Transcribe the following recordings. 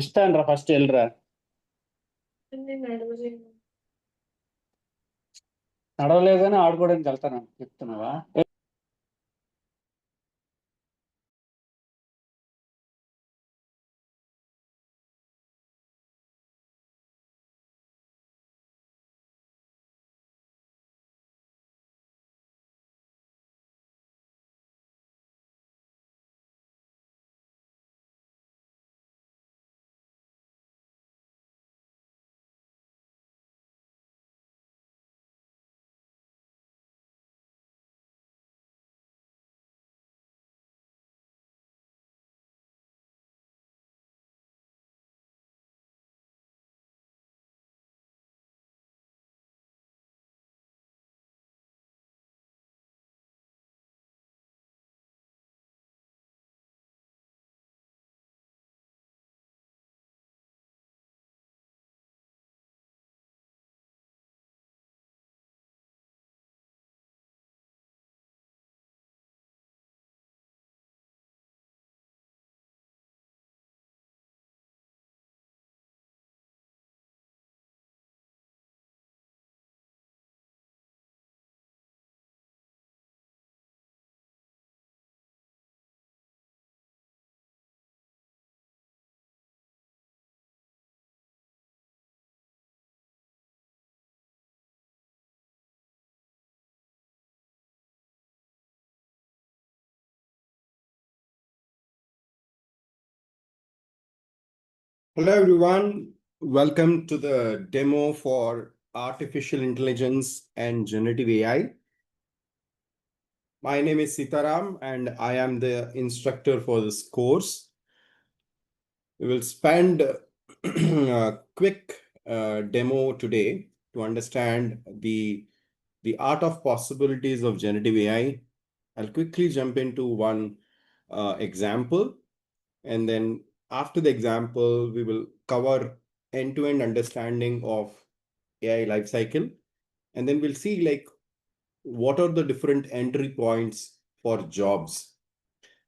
ఇస్తాను రా ఫస్ట్ వెళ్ళరా. నడవలేదు కానీ ఆడుకోవడానికి వెళ్తాను చెప్తున్నావా? Hello everyone, welcome to the demo for Artificial Intelligence and Generative AI. My name is Sitaram and I am the instructor for this course. We will spend a quick demo today to understand the art of possibilities of generative AI. I'll quickly jump into one example, and then after the example, we will cover end-to-end understanding of AI lifecycle. And then we'll see like what are the different entry points for jobs.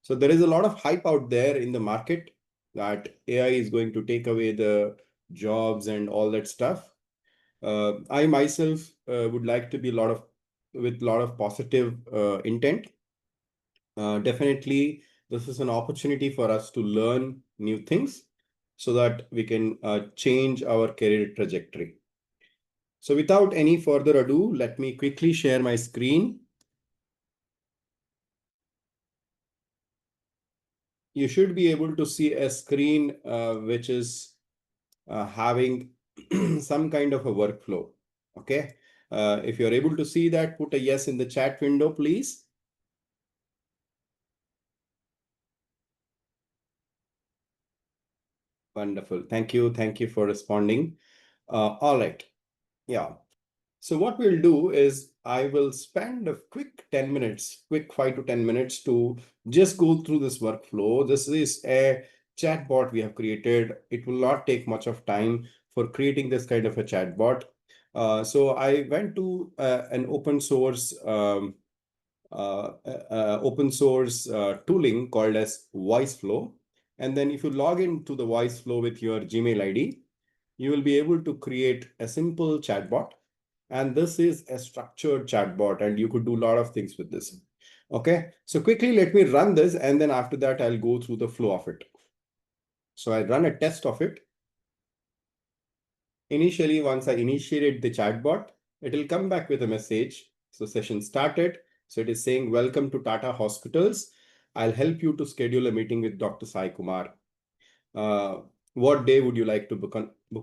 So there is a lot of hype out there in the market that AI is going to take away the jobs and all that stuff. I myself would like to be with a lot of positive intent. Definitely, this is an opportunity for us to learn new things so that we can change our career trajectory. So without any further ado, let me quickly share my screen. You should be able to see a screen which is having some kind of a workflow. Okay. If you're able to see that, put a yes in the chat window, please. Wonderful. Thank you. Thank you for responding. All right. Yeah. So what we'll do is I will spend a quick 10 minutes, quick 5 to 10 minutes to just go through this workflow. This is a chatbot we have created. It will not take much of time for creating this kind of a chatbot. So I went to an open source tooling called as VoiceFlow. And then if you log into the VoiceFlow with your Gmail ID, you will be able to create a simple chatbot. And this is a structured chatbot, and you could do a lot of things with this. Okay, so quickly let me run this, and then after that, I'll go through the flow of it. So I run a test of it. Initially, once I initiated the chatbot, it will come back with a message. So session started. So it is saying, welcome to Tata Hospitals. I'll help you to schedule a meeting with Dr. Sai Kumar. What day would you like to book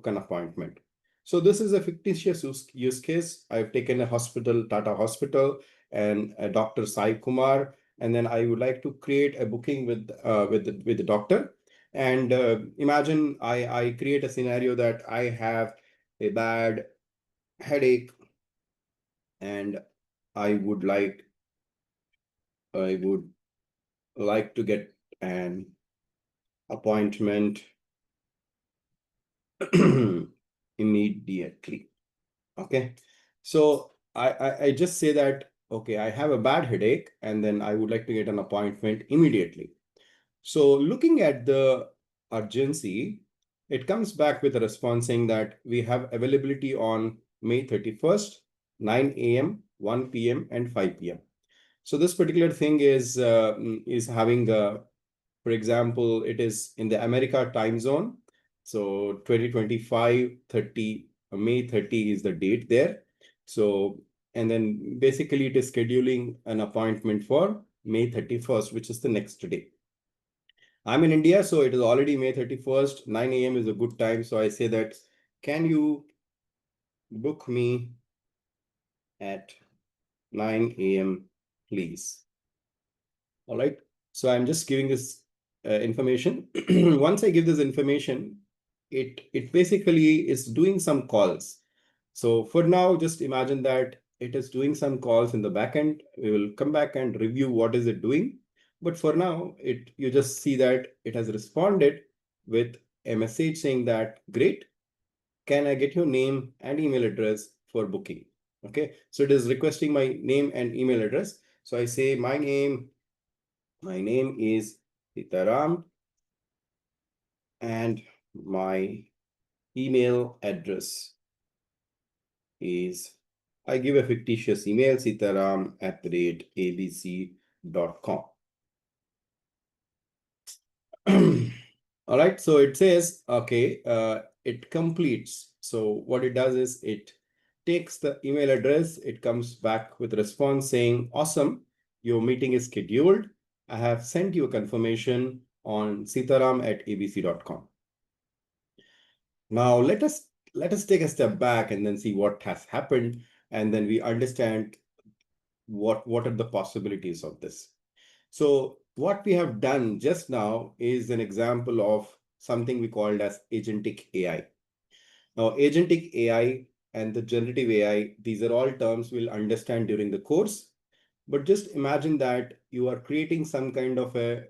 an appointment? So this is a fictitious use case. I've taken a hospital, Tata Hospital, and a Dr. Sai Kumar, and then I would like to create a booking with the doctor. And imagine I create a scenario that I have a bad headache, and I would like to get an appointment immediately. Okay, so I just say that, okay, I have a bad headache and then I would like to get an appointment immediately. So looking at the urgency, it comes back with a response saying that we have availability on May 31st, 9 a.m., 1 p.m., and 5 p.m. So this particular thing is having, for example, it is in the America time zone. So 2025, 30, May 30 is the date there. So, and then basically it is scheduling an appointment for May 31st, which is the next day. I'm in India, so it is already May 31st. 9 a.m. is a good time. So I say that, can you book me at 9 a.m., please? All right. So I'm just giving this information. Once I give this information, it basically is doing some calls. So for now, just imagine that it is doing some calls in the backend. We will come back and review what is it doing. But for now, you just see that it has responded with a message saying that, great, can I get your name and email address for booking? Okay, so it is requesting my name and email address. So I say my name is Sitaram, and my email address is, I give a fictitious email, sitaram@abc.com. All right, so it says, okay, it completes. So what it does is it takes the email address, it comes back with a response saying, awesome, your meeting is scheduled. I have sent you a confirmation on sitaram@abc.com. Now let us take a step back and then see what has happened, and then we understand what are the possibilities of this. So what we have done just now is an example of something we called as agentic AI. Now, agentic AI and the generative AI, these are all terms we'll understand during the course. But just imagine that you are creating some kind of a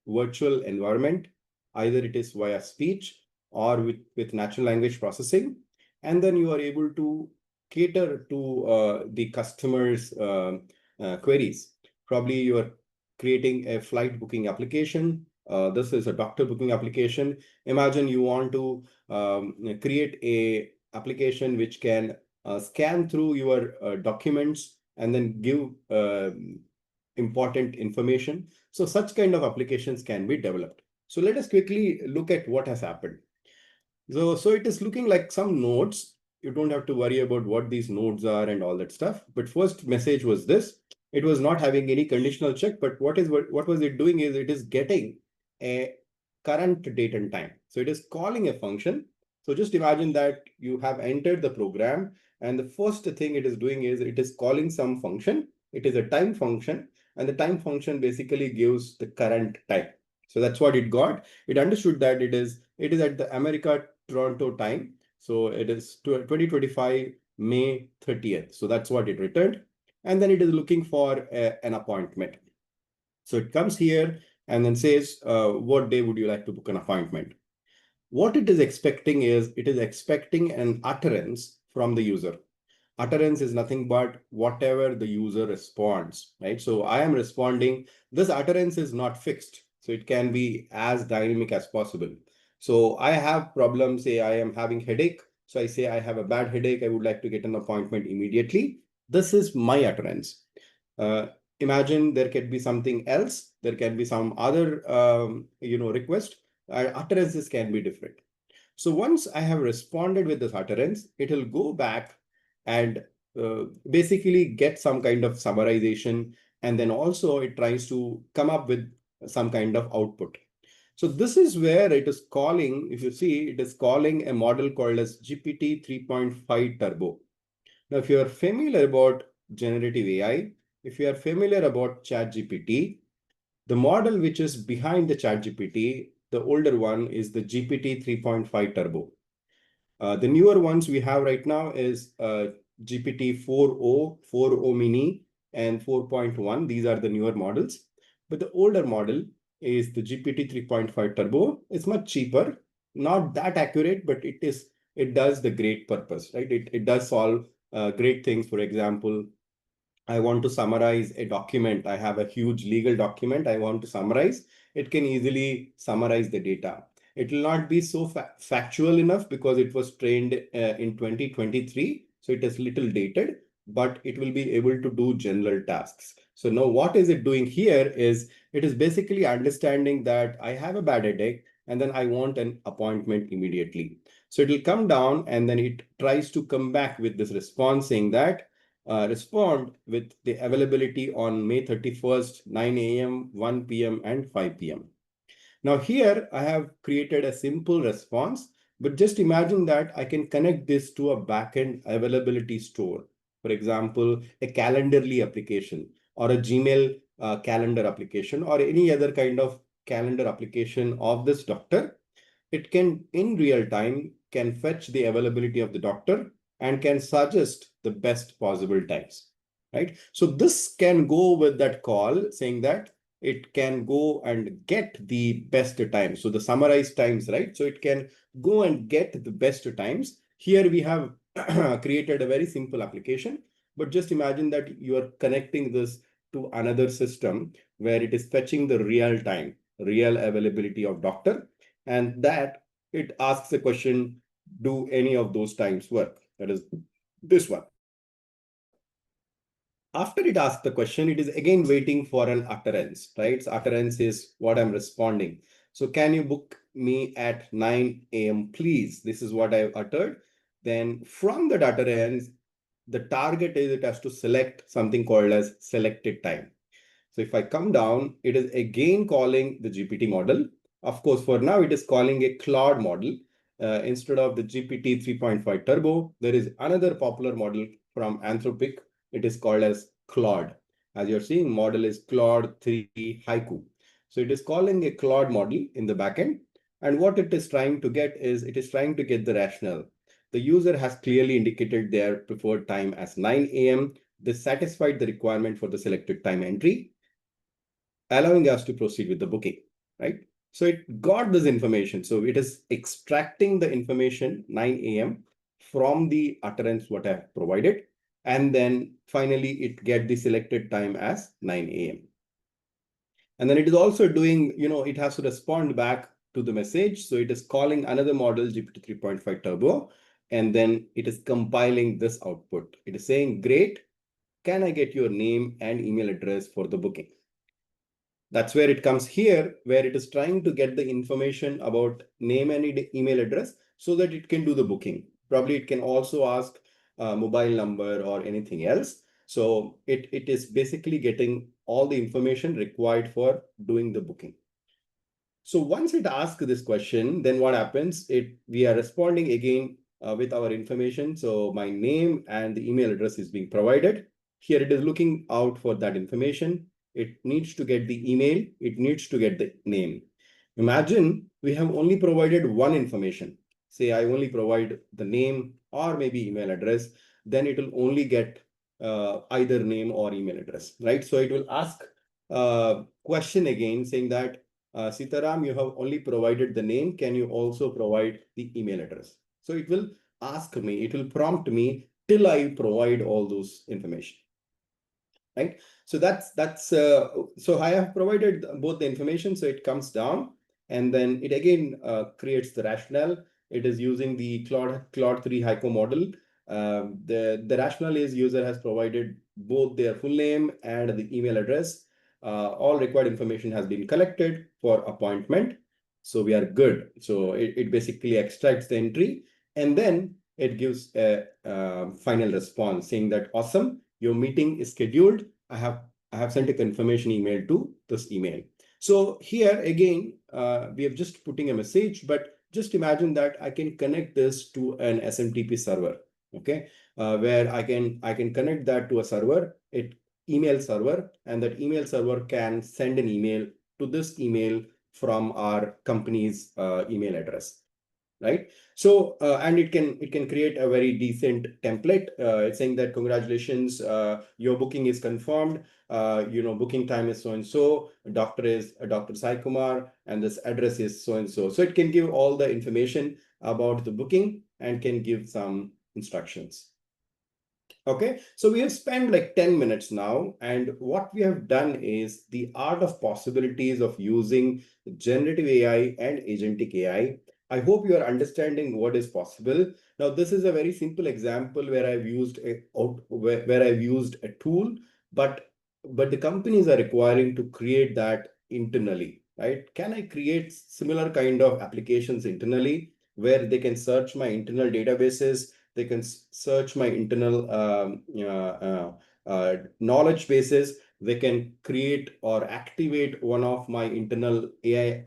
virtual environment, either it is via speech or with natural language processing, and then you are able to cater to the customer's queries. Probably you are creating a flight booking application. This is a doctor booking application. Imagine you want to create a application which can scan through your documents and then give important information. So such kind of applications can be developed. So let us quickly look at what has happened. So it is looking like some nodes. You don't have to worry about what these nodes are and all that stuff. But first message was this. It was not having any conditional check, but what was it doing is it is getting a current date and time. So it is calling a function. So just imagine that you have entered the program, and the first thing it is doing is it is calling some function. It is a time function, and the time function basically gives the current time. So that's what it got. It understood that it is at the America Toronto time. So it is 2025 May 30th. So that's what it returned. And then it is looking for an appointment. So it comes here and then says, what day would you like to book an appointment? What it is expecting is it is expecting an utterance from the user. Utterance is nothing but whatever the user responds, right? So I am responding. This utterance is not fixed. So it can be as dynamic as possible. So I have problems, say I am having headache. So I say I have a bad headache. I would like to get an appointment immediately. This is my utterance. Uh, Imagine there could be something else. There can be some other, request. Utterances can be different. So once I have responded with this utterance, it will go back and basically get some kind of summarization. And then also it tries to come up with some kind of output. So this is where it is calling, if you see, it is calling a model called as GPT 3.5 Turbo. Now, if you are familiar about generative AI, if you are familiar about ChatGPT, the model which is behind the ChatGPT, the older one is the GPT 3.5 Turbo. The newer ones we have right now is GPT 4.0, 4.0 Mini, and 4.1. These are the newer models. But the older model is the GPT 3.5 Turbo. It's much cheaper, not that accurate, but it does the great purpose, right? It does solve great things. For example, I want to summarize a document. I have a huge legal document I want to summarize. It can easily summarize the data. It will not be so factual enough because it was trained in 2023. So it is little dated, but it will be able to do general tasks. So now what is it doing here is it is basically understanding that I have a bad headache and then I want an appointment immediately. So it will come down and then it tries to come back with this response saying that respond with the availability on May 31st, 9 a.m., 1 p.m., and 5 p.m. Now here I have created a simple response, but just imagine that I can connect this to a backend availability store. For example, a Calendarly application or a Gmail calendar application or any other kind of calendar application of this doctor. It can, in real time, can fetch the availability of the doctor and can suggest the best possible times, right? So this can go with that call saying that it can go and get the best times. So the summarized times, right? So it can go and get the best times. Here we have created a very simple application, but just imagine that you are connecting this to another system where it is fetching the real time, real availability of doctor, and that it asks the question, do any of those times work? That is this one. After it asks the question, it is again waiting for an utterance, right? So utterance is what I'm responding. So can you book me at 9 a.m., please? This is what I've uttered. Then from that utterance, the target is it has to select something called as selected time. So if I come down, it is again calling the GPT model. Of course, for now, it is calling a Claude model. Instead of the GPT 3.5 Turbo, there is another popular model from Anthropic. It is called as Claude. As you're seeing, model is Claude 3 Haiku. So it is calling a Claude model in the backend. And what it is trying to get is it is trying to get the rationale. The user has clearly indicated their preferred time as 9 a.m. This satisfied the requirement for the selected time entry, allowing us to proceed with the booking, right? So it got this information. So it is extracting the information 9 a.m. from the utterance what I have provided. And then finally, it get the selected time as 9 a.m. And then it is also doing, it has to respond back to the message. So it is calling another model, GPT 3.5 Turbo, and then it is compiling this output. It is saying, great, can I get your name and email address for the booking? That's where it comes here, where it is trying to get the information about name and email address so that it can do the booking. Probably it can also ask mobile number or anything else. So it is basically getting all the information required for doing the booking. So once it asks this question, then what happens? We are responding again with our information. So my name and the email address is being provided. Here it is looking out for that information. It needs to get the email. It needs to get the name. Imagine we have only provided one information. Say I only provide the name or maybe email address. Then it will only get either name or email address, right? So it will ask a question again saying that Sitaram, you have only provided the name. Can you also provide the email address? So it will ask me, it will prompt me till I provide all those information, right? So so I have provided both the information. So it comes down and then it again creates the rationale. It is using the Claude 3 Haiku model. The rationale is user has provided both their full name and the email address. All required information has been collected for appointment. So we are good. So it basically extracts the entry and then it gives a final response saying that awesome, your meeting is scheduled. I have sent a confirmation email to this email. So here again, we are just putting a message, but just imagine that I can connect this to an SMTP server, okay, where I can connect that to a server, email server, and that email server can send an email to this email from our company's email address, right? So and it can create a very decent template. It's saying that congratulations, your booking is confirmed. Booking time is so and so. Doctor is Dr. Sai Kumar, and this address is so and so. So it can give all the information about the booking and can give some instructions. Okay, so we have spent like 10 minutes now, and what we have done is the art of possibilities of using generative AI and agentic AI. I hope you are understanding what is possible. Now, this is a very simple example where I've used where I've used a tool, but the companies are requiring to create that internally, right? Can I create similar kind of applications internally where they can search my internal databases? They can search my internal knowledge bases. They can create or activate one of my internal AI,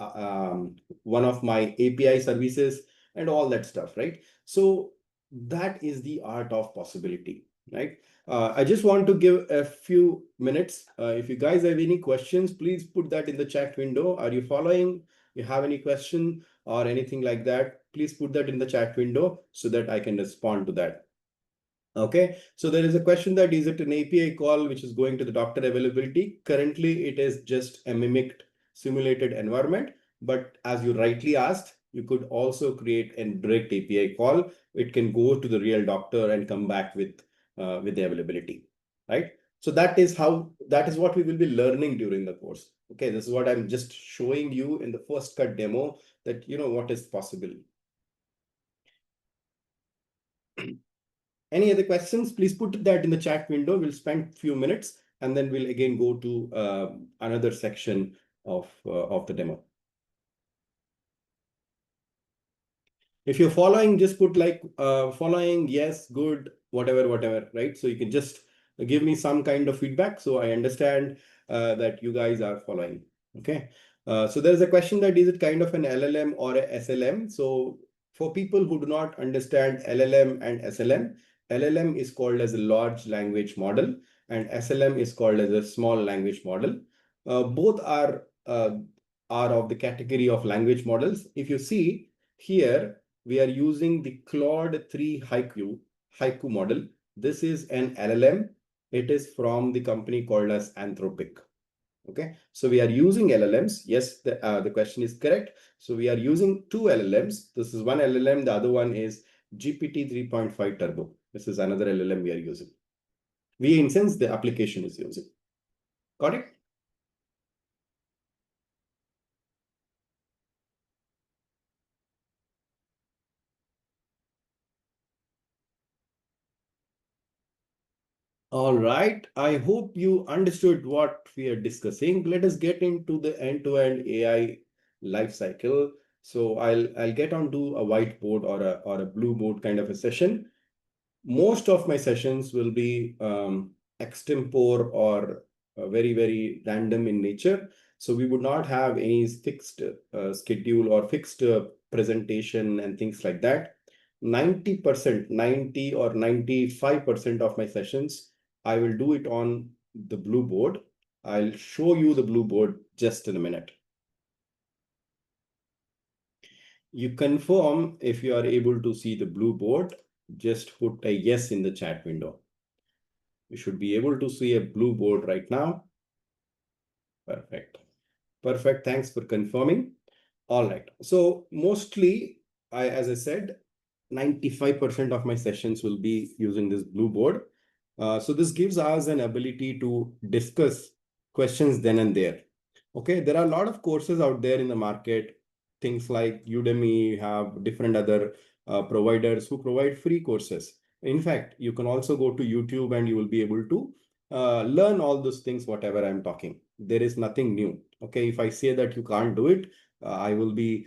one of my API services, and all that stuff, right? So that is the art of possibility, right? I just want to give a few minutes. If you guys have any questions, please put that in the chat window. Are you following? You have any question or anything like that, please put that in the chat window so that I can respond to that. Okay, so there is a question that is it an API call which is going to the doctor availability? Currently, it is just a mimicked simulated environment. But as you rightly asked, you could also create a direct API call. It can go to the real doctor and come back with the availability, right? So that is what we will be learning during the course. Okay, this is what I'm just showing you in the first cut demo that you know what is possible. Any other questions? Please put that in the chat window. We'll spend a few minutes and then we'll again go to another section of the demo. If you're following, just put like following, yes, good, whatever, right? So you can just give me some kind of feedback so I understand that you guys are following. Okay. So there's a question that is it kind of an LLM or a SLM? So for people who do not understand LLM and SLM, LLM is called as a large language model and SLM is called as a small language model. Both are of the category of language models. If you see here, we are using the Claude 3 Haiku model. This is an LLM. It is from the company called as Anthropic. Okay, so we are using LLMs. Yes, the question is correct. So we are using two LLMs. This is one LLM. The other one is GPT 3.5 Turbo. This is another LLM we are using. We, in sense, the application is using. Got it? All right. I hope you understood what we are discussing. Let us get into the end-to-end AI life cycle. So I'll get onto a whiteboard or a blue board kind of a session. Most of my sessions will be extempore or very random in nature. So we would not have any fixed schedule or fixed presentation and things like that. 90%, 90 or 95% of my sessions, I will do it on the blue board. I'll show you the blue board just in a minute. You confirm if you are able to see the blue board, just put a yes in the chat window. You should be able to see a blue board right now. Perfect. Perfect. Thanks for confirming. All right. So mostly, as I said, 95% of my sessions will be using this blue board. So this gives us an ability to discuss questions then and there. Okay, there are a lot of courses out there in the market, things like Udemy, you have different other providers who provide free courses. In fact, you can also go to YouTube and you will be able to learn all those things, whatever I'm talking. There is nothing new. Okay, if I say that you can't do it, I will be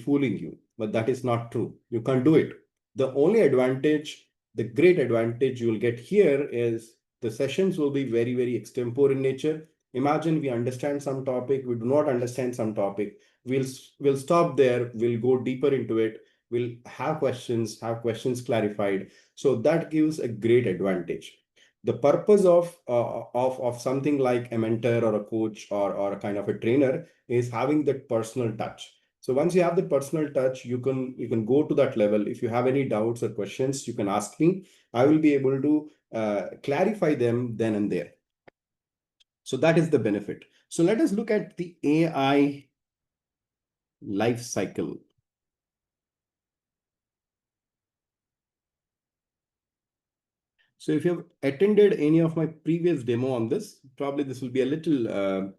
fooling you, but that is not true. You can't do it. The only advantage, the great advantage you will get here is the sessions will be very extempore in nature. Imagine we understand some topic, we do not understand some topic. We'll stop there. We'll go deeper into it. We'll have questions clarified. So that gives a great advantage. The purpose of something like a mentor or a coach or a kind of a trainer is having that personal touch. So once you have the personal touch, you can go to that level. If you have any doubts or questions, you can ask me. I will be able to clarify them then and there. So that is the benefit. So let us look at the AI life cycle. So if you've attended any of my previous demo on this, probably this will be a little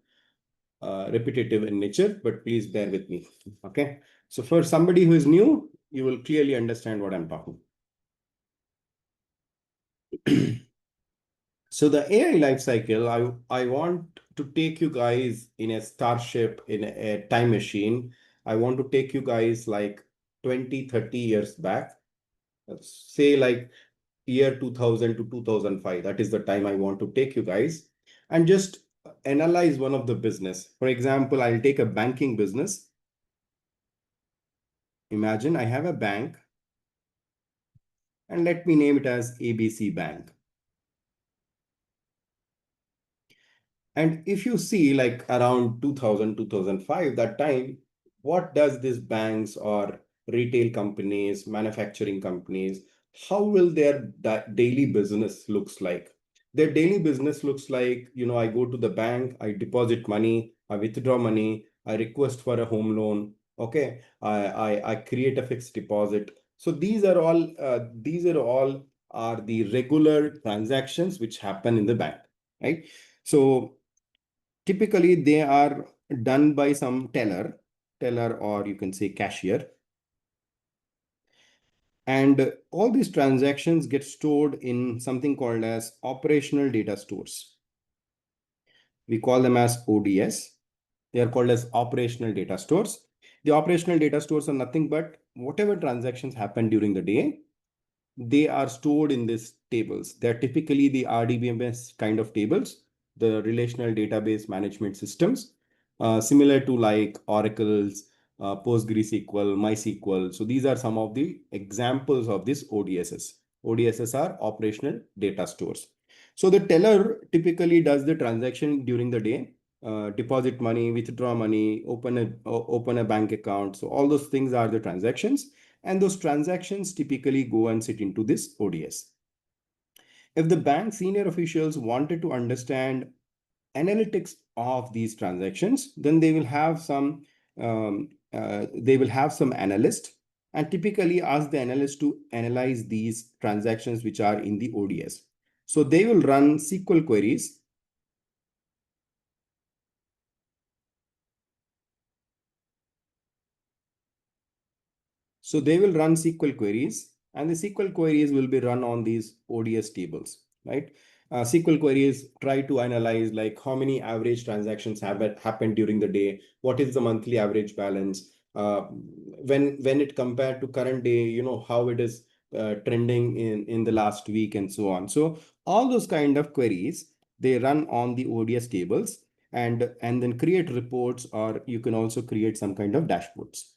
repetitive in nature, but please bear with me. Okay. So for somebody who is new, you will clearly understand what I'm talking. So the AI lifecycle, I want to take you guys in a starship, in a time machine. I want to take you guys like 20, 30 years back. Say like year 2000 to 2005. That is the time I want to take you guys and just analyze one of the business. For example, I'll take a banking business. Imagine I have a bank and let me name it as ABC Bank. And if you see like around 2000, 2005, that time, what does these banks or retail companies, manufacturing companies, how will their daily business looks like? Their daily business looks like, I go to the bank, I deposit money, I withdraw money, I request for a home loan. Okay, I create a fixed deposit. So these are all are the regular transactions which happen in the bank, right? So typically they are done by some teller, or you can say cashier. And all these transactions get stored in something called as operational data stores. We call them as ODS. They are called as operational data stores. The operational data stores are nothing but whatever transactions happen during the day, they are stored in these tables. They're typically the RDBMS kind of tables, the relational database management systems, similar to like Oracle's, PostgreSQL, MySQL. So these are some of the examples of these ODSs. ODSs are operational data stores. So the teller typically does the transaction during the day, deposit money, withdraw money, open a bank account. So all those things are the transactions. And those transactions typically go and sit into this ODS. If the bank senior officials wanted to understand analytics of these transactions, then they will have some analyst and typically ask the analyst to analyze these transactions which are in the ODS. So they will run SQL queries. So they will run SQL queries, and the SQL queries will be run on these ODS tables, right? SQL queries try to analyze like how many average transactions have happened during the day, what is the monthly average balance, when it compared to current day, how it is trending in the last week and so on. So all those kind of queries, they run on the ODS tables and then create reports, or you can also create some kind of dashboards.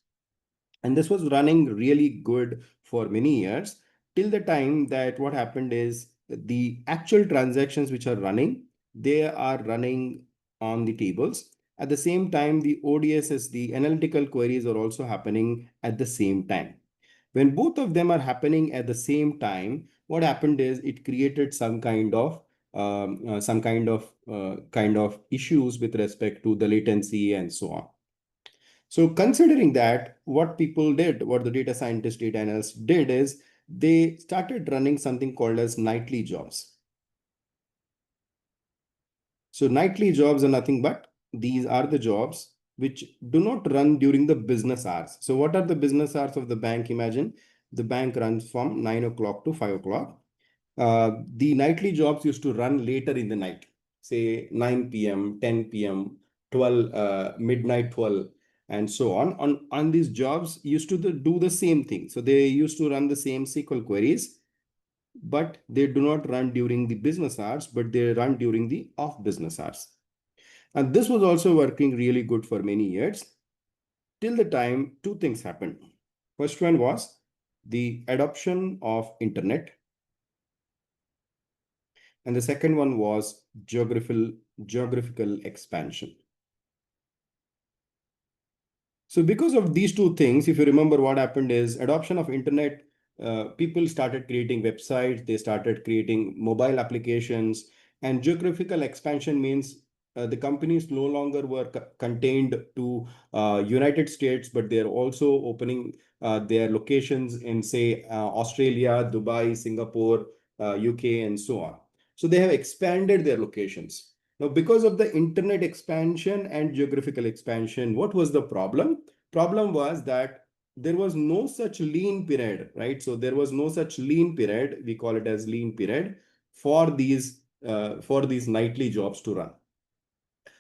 And this was running really good for many years till the time that what happened is the actual transactions which are running, they are running on the tables. At the same time, the ODSs, the analytical queries are also happening at the same time. When both of them are happening at the same time, what happened is it created some kind of issues with respect to the latency and so on. So considering that, what people did, what the data scientists, data analysts did is they started running something called as nightly jobs. So nightly jobs are nothing but these are the jobs which do not run during the business hours. So what are the business hours of the bank? Imagine the bank runs from 9 o'clock to 5 o'clock. The nightly jobs used to run later in the night, say 9 p.m., 10 p.m., 12, midnight 12, and so on. On these jobs used to do the same thing. So they used to run the same SQL queries, but they do not run during the business hours, but they run during the off business hours. And this was also working really good for many years till the time two things happened. First one was the adoption of internet, and the second one was geographical expansion. So because of these two things, if you remember, what happened is adoption of internet, people started creating websites, they started creating mobile applications, and geographical expansion means the companies no longer were contained to United States, but they're also opening their locations in, say, Australia, Dubai, Singapore, UK, and so on. So they have expanded their locations. Now, because of the internet expansion and geographical expansion, what was the problem? Problem was that there was no such lean period, right? So there was no such lean period. We call it as lean period for these nightly jobs to run.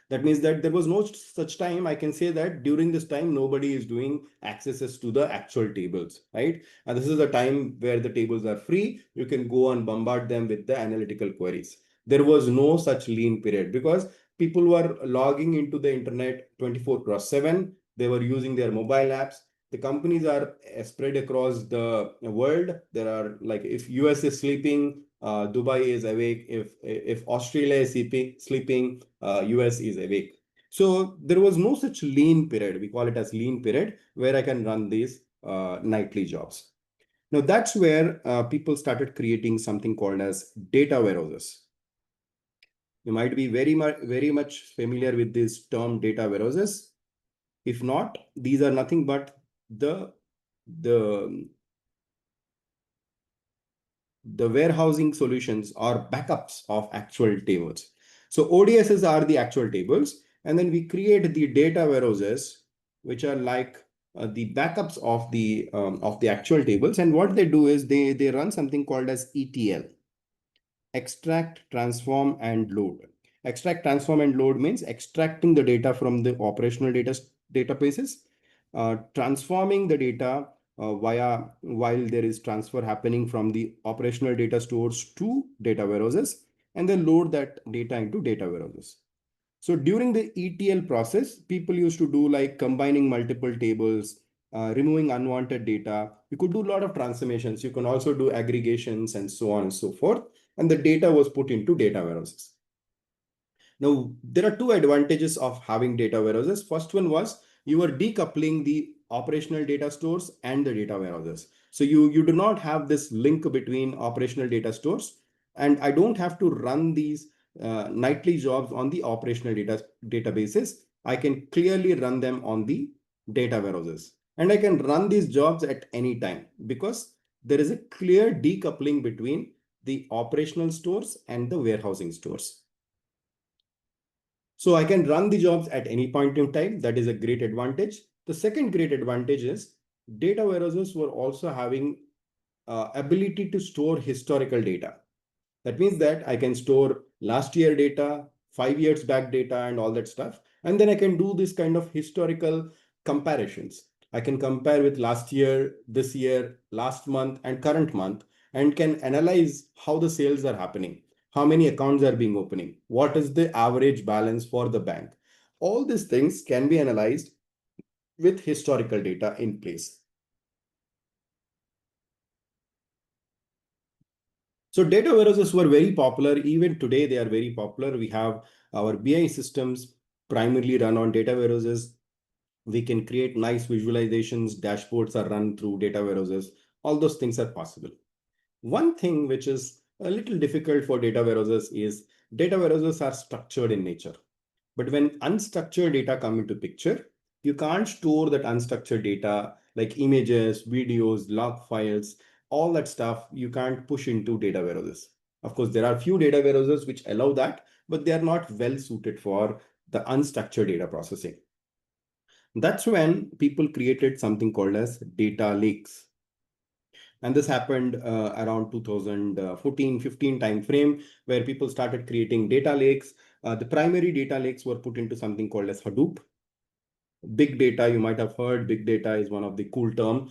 That means that there was no such time. I can say that during this time, nobody is doing accesses to the actual tables, right? And this is the time where the tables are free. You can go and bombard them with the analytical queries. There was no such lean period because people were logging into the internet 24/7. They were using their mobile apps. The companies are spread across the world. There are, like, if US is sleeping, Dubai is awake. If Australia is sleeping, US is awake. So there was no such lean period. We call it as lean period where I can run these nightly jobs. Now that's where people started creating something called as data warehouses. You might be very much familiar with this term data warehouses. If not, these are nothing but the the warehousing solutions or backups of actual tables. So ODSs are the actual tables, and then we create the data warehouses, which are like the backups of the actual tables. And what they do is they run something called as ETL, extract, transform, and load. Extract, transform, and load means extracting the data from the operational databases, transforming the data while there is transfer happening from the operational data stores to data warehouses, and then load that data into data warehouses. So during the ETL process, people used to do like combining multiple tables, removing unwanted data. You could do a lot of transformations. You can also do aggregations and so on and so forth. And the data was put into data warehouses. Now, there are two advantages of having data warehouses. First one was you were decoupling the operational data stores and the data warehouses. So you do not have this link between operational data stores, and I don't have to run these nightly jobs on the operational databases. I can clearly run them on the data warehouses. And I can run these jobs at any time because there is a clear decoupling between the operational stores and the warehousing stores. So I can run the jobs at any point in time. That is a great advantage. The second great advantage is data warehouses were also having ability to store historical data. That means that I can store last year data, 5 years back data, and all that stuff. And then I can do this kind of historical comparisons. I can compare with last year, this year, last month, and current month, and can analyze how the sales are happening, how many accounts are being opening, what is the average balance for the bank. All these things can be analyzed with historical data in place. So data warehouses were very popular. Even today, they are very popular. We have our BI systems primarily run on data warehouses. We can create nice visualizations. Dashboards are run through data warehouses. All those things are possible. One thing which is a little difficult for data warehouses is data warehouses are structured in nature. But when unstructured data come into picture, you can't store that unstructured data like images, videos, log files, all that stuff you can't push into data warehouses. Of course, there are few data warehouses which allow that, but they are not well suited for the unstructured data processing. That's when people created something called as data lakes. And this happened around 2014-15 timeframe, where people started creating data lakes. The primary data lakes were put into something called as Hadoop. Big data, you might have heard, big data is one of the cool term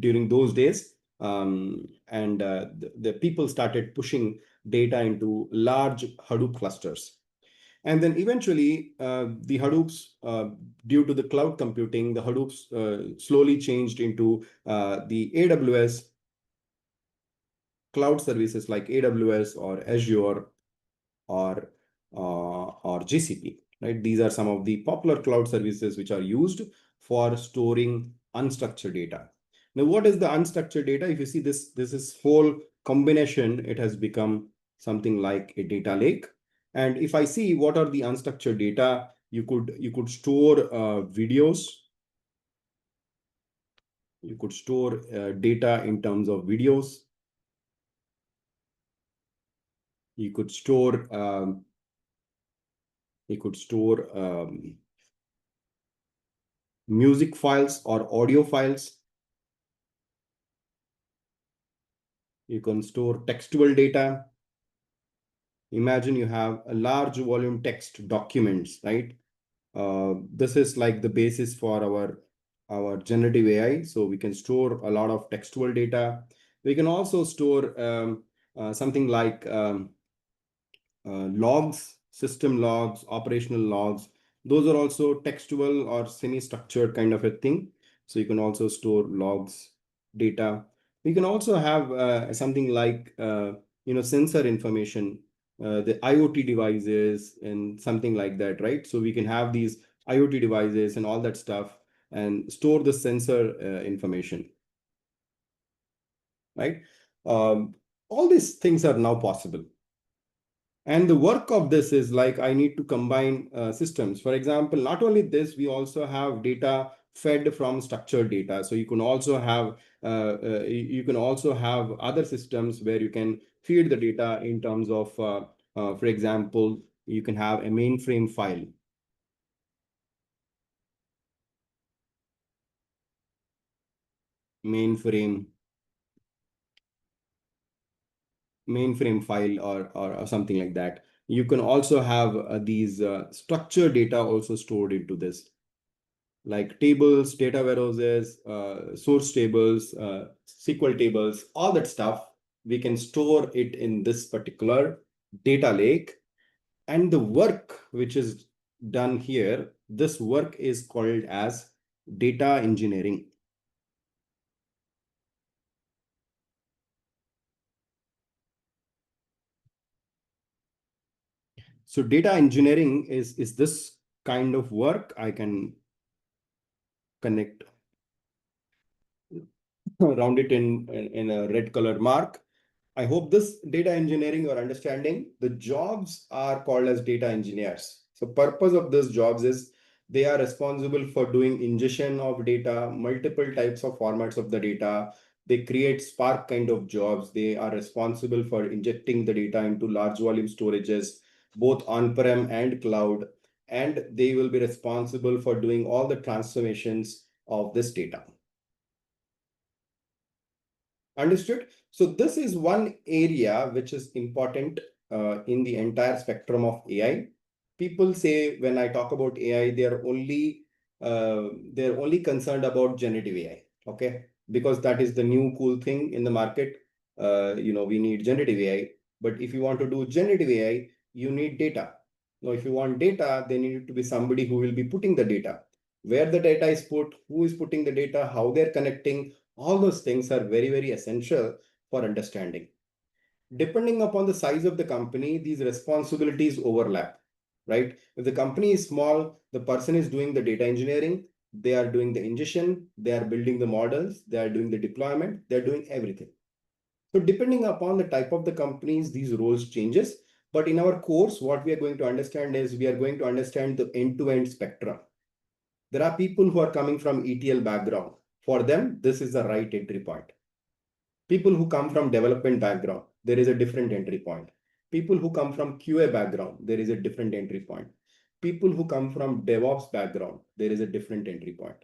during those days. And the people started pushing data into large Hadoop clusters. And then eventually, the Hadoops, due to the cloud computing, the Hadoops slowly changed into the AWS cloud services like AWS or Azure or GCP, right? These are some of the popular cloud services which are used for storing unstructured data. Now, what is the unstructured data? If you see this is whole combination, it has become something like a data lake. And if I see what are the unstructured data, you could store videos. You could store data in terms of videos. You could store music files or audio files. You can store textual data. Imagine you have a large volume text documents, right? This is like the basis for our generative AI. So we can store a lot of textual data. We can also store something like logs, system logs, operational logs. Those are also textual or semi-structured kind of a thing. So you can also store logs data. We can also have something like sensor information, the IoT devices and something like that, right? So we can have these IoT devices and all that stuff and store the sensor information, right? All these things are now possible. And the work of this is like I need to combine systems. For example, not only this, we also have data fed from structured data. So you can also have other systems where you can feed the data in terms of, for example, you can have a mainframe file. Mainframe file or something like that. You can also have these structured data also stored into this, like tables, data warehouses, source tables, SQL tables, all that stuff. We can store it in this particular data lake. And the work which is done here, this work is called as data engineering. So data engineering is this kind of work. I can connect round it in a red color mark. I hope this data engineering or understanding, the jobs are called as data engineers. So purpose of these jobs is they are responsible for doing ingestion of data, multiple types of formats of the data. They create Spark kind of jobs. They are responsible for injecting the data into large volume storages, both on-prem and cloud. And they will be responsible for doing all the transformations of this data. Understood? So this is one area which is important in the entire spectrum of AI. People say when I talk about AI, they're only concerned about generative AI. Okay, because that is the new cool thing in the market. We need generative AI. But if you want to do generative AI, you need data. Now, if you want data, then you need to be somebody who will be putting the data. Where the data is put, who is putting the data, how they're connecting, all those things are very, very essential for understanding. Depending upon the size of the company, these responsibilities overlap, right? If the company is small, the person is doing the data engineering, they are doing the ingestion, they are building the models, they are doing the deployment, they're doing everything. So depending upon the type of the companies, these roles changes. But in our course, what we are going to understand is we are going to understand the end-to-end spectrum. There are people who are coming from ETL background. For them, this is the right entry point. People who come from development background, there is a different entry point. People who come from QA background, there is a different entry point. People who come from DevOps background, there is a different entry point.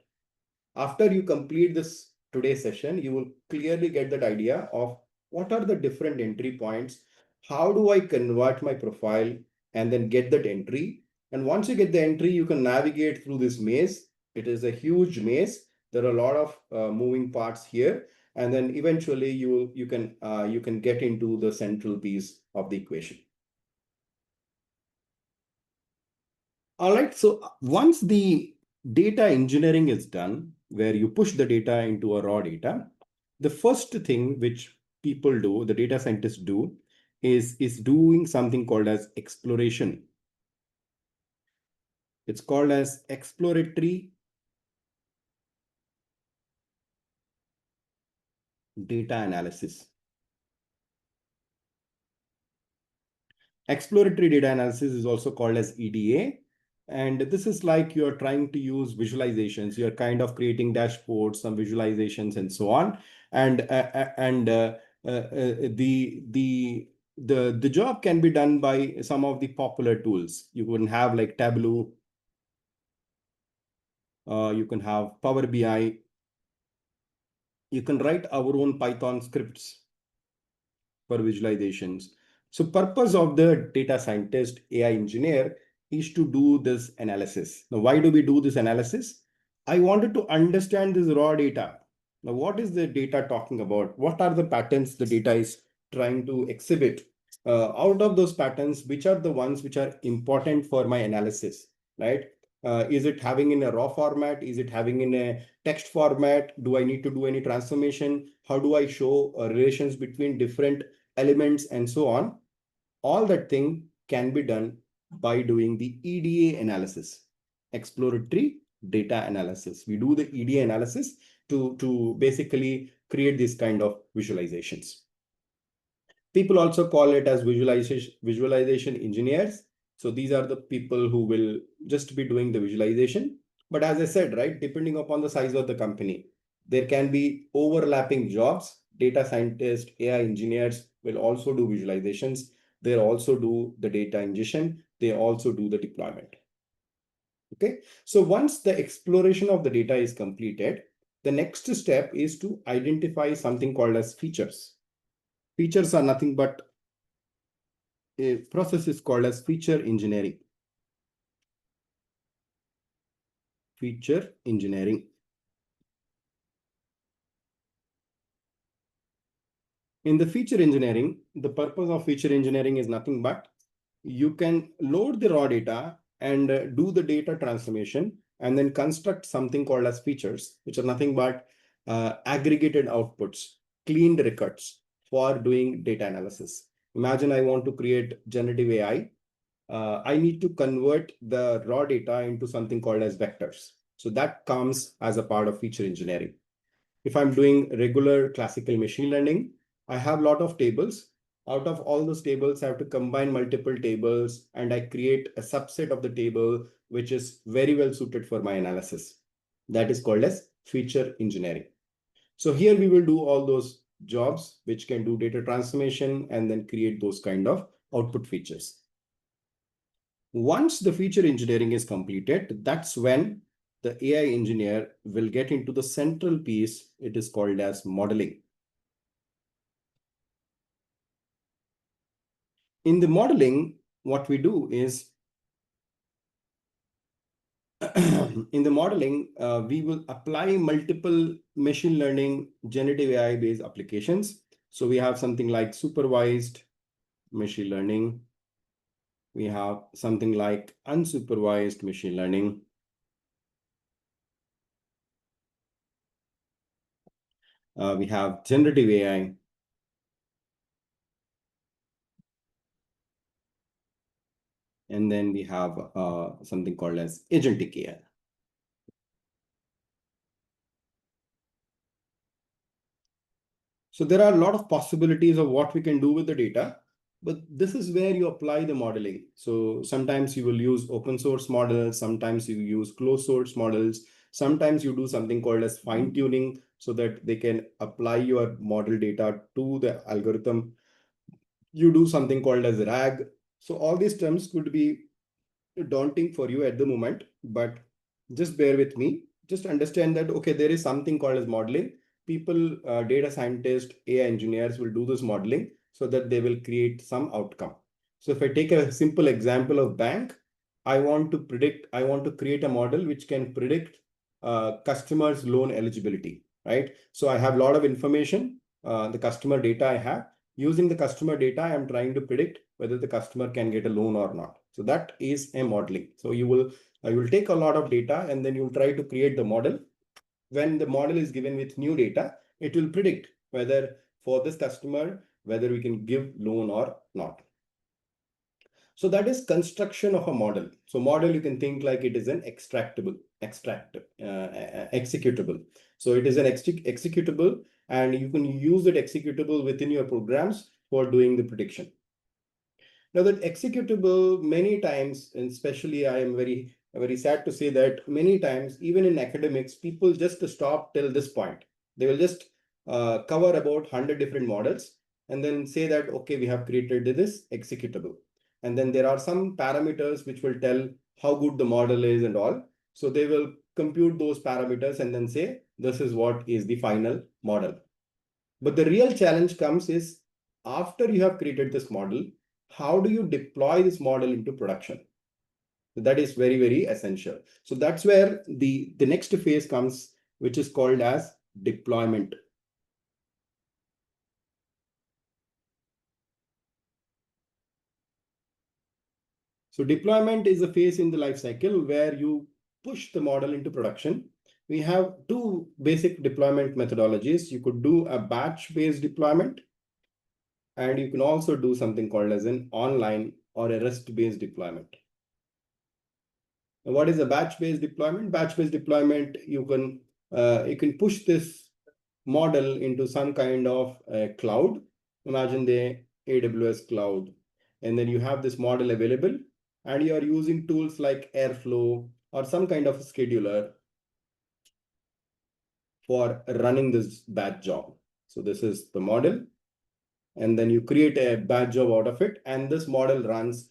After you complete this today's session, you will clearly get that idea of what are the different entry points, how do I convert my profile and then get that entry. And once you get the entry, you can navigate through this maze. It is a huge maze. There are a lot of moving parts here. And then eventually you can get into the central piece of the equation. All right, so once the data engineering is done, where you push the data into a raw data, the first thing which people do, the data scientists do, is doing something called as exploration. It's called as exploratory data analysis. Exploratory data analysis is also called as EDA. And this is like you're trying to use visualizations. You're kind of creating dashboards, some visualizations, and so on. And the the job can be done by some of the popular tools. You can have like Tableau, you can have Power BI, you can write our own Python scripts for visualizations. So purpose of the data scientist, AI engineer is to do this analysis. Now, why do we do this analysis? I wanted to understand this raw data. Now, what is the data talking about? What are the patterns the data is trying to exhibit? Out of those patterns, which are the ones which are important for my analysis, right? Is it having in a raw format? Is it having in a text format? Do I need to do any transformation? How do I show relations between different elements and so on? All that thing can be done by doing the EDA analysis, exploratory data analysis. We do the EDA analysis to basically create this kind of visualizations. People also call it as visualization engineers. So these are the people who will just be doing the visualization. But as I said, right, depending upon the size of the company, there can be overlapping jobs. Data scientists, AI engineers will also do visualizations. They also do the data ingestion. They also do the deployment. Okay. So once the exploration of the data is completed, the next step is to identify something called as features. Features are nothing but a process is called as feature engineering. Feature engineering. In the feature engineering, the purpose of feature engineering is nothing but you can load the raw data and do the data transformation and then construct something called as features, which are nothing but aggregated outputs, cleaned records for doing data analysis. Imagine I want to create generative AI. I need to convert the raw data into something called as vectors. So that comes as a part of feature engineering. If I'm doing regular classical machine learning, I have a lot of tables. Out of all those tables, I have to combine multiple tables and I create a subset of the table, which is very well suited for my analysis. That is called as feature engineering. So here we will do all those jobs which can do data transformation and then create those kind of output features. Once the feature engineering is completed, that's when the AI engineer will get into the central piece. It is called as modeling. In the modeling, what we do is in the modeling, we will apply multiple machine learning generative AI based applications. So we have something like supervised machine learning. We have something like unsupervised machine learning. We have generative AI. And then we have something called as agentic AI. So there are a lot of possibilities of what we can do with the data, but this is where you apply the modeling. So sometimes you will use open source models, sometimes you use closed source models, sometimes you do something called as fine tuning so that they can apply your model data to the algorithm. You do something called as RAG. So all these terms could be daunting for you at the moment, but just bear with me. Just understand that, okay, there is something called as modeling. People, data scientists, AI engineers will do this modeling so that they will create some outcome. So if I take a simple example of bank, I want to create a model which can predict customers' loan eligibility, right? So I have a lot of information, the customer data I have. Using the customer data, I'm trying to predict whether the customer can get a loan or not. So that is a modeling. So you will take a lot of data and then you'll try to create the model. When the model is given with new data, it will predict whether for this customer, whether we can give loan or not. So that is construction of a model. So model, you can think like it is an executable. So it is an executable and you can use that executable within your programs for doing the prediction. Now that executable many times, and especially I am very, very sad to say that many times, even in academics, people just stop till this point. They will just cover about 100 different models. and then say that, okay, we have created this executable. And then there are some parameters which will tell how good the model is and all. So they will compute those parameters and then say, this is what is the final model. But the real challenge comes is after you have created this model, how do you deploy this model into production? That is very, very essential. So that's where the next phase comes, which is called as deployment. So deployment is a phase in the life cycle where you push the model into production. We have two basic deployment methodologies. You could do a batch-based deployment, and you can also do something called as an online or a REST-based deployment. And what is a batch-based deployment? Batch-based deployment, you can push this model into some kind of cloud. Imagine the AWS cloud, and then you have this model available, and you are using tools like Airflow or some kind of a scheduler for running this batch job. So this is the model, and then you create a batch job out of it, and this model runs,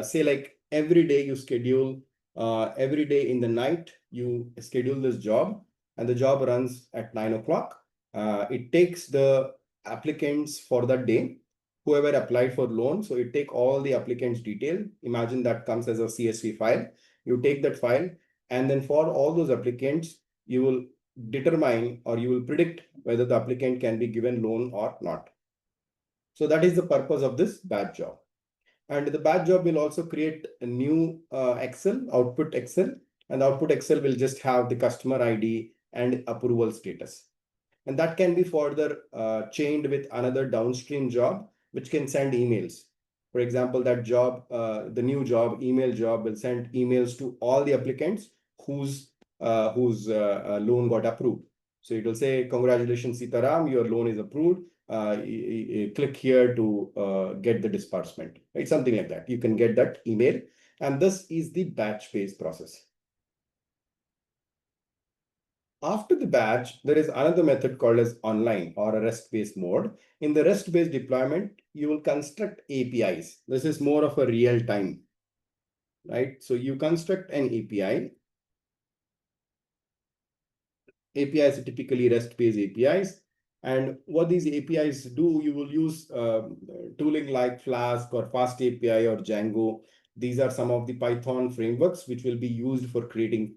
say like every day you schedule, every day in the night you schedule this job, and the job runs at 9 o'clock. It takes the applicants for that day, whoever applied for loan. So you take all the applicants' detail. Imagine that comes as a CSV file. You take that file, and then for all those applicants, you will determine or you will predict whether the applicant can be given loan or not. So that is the purpose of this batch job. And the batch job will also create a new Excel, output Excel, and the output Excel will just have the customer ID and approval status. And that can be further chained with another downstream job, which can send emails. For example, that job, the new job, email job, will send emails to all the applicants whose loan got approved. So it will say, congratulations, Sitaram, your loan is approved. Click here to get the disbursement, right? Something like that. You can get that email. And this is the batch-based process. After the batch, there is another method called as online or a REST-based mode. In the REST-based deployment, you will construct APIs. This is more of a real time, right? So you construct an API. APIs are typically REST-based APIs. And what these APIs do, you will use tooling like Flask or Fast API or Django. These are some of the Python frameworks which will be used for creating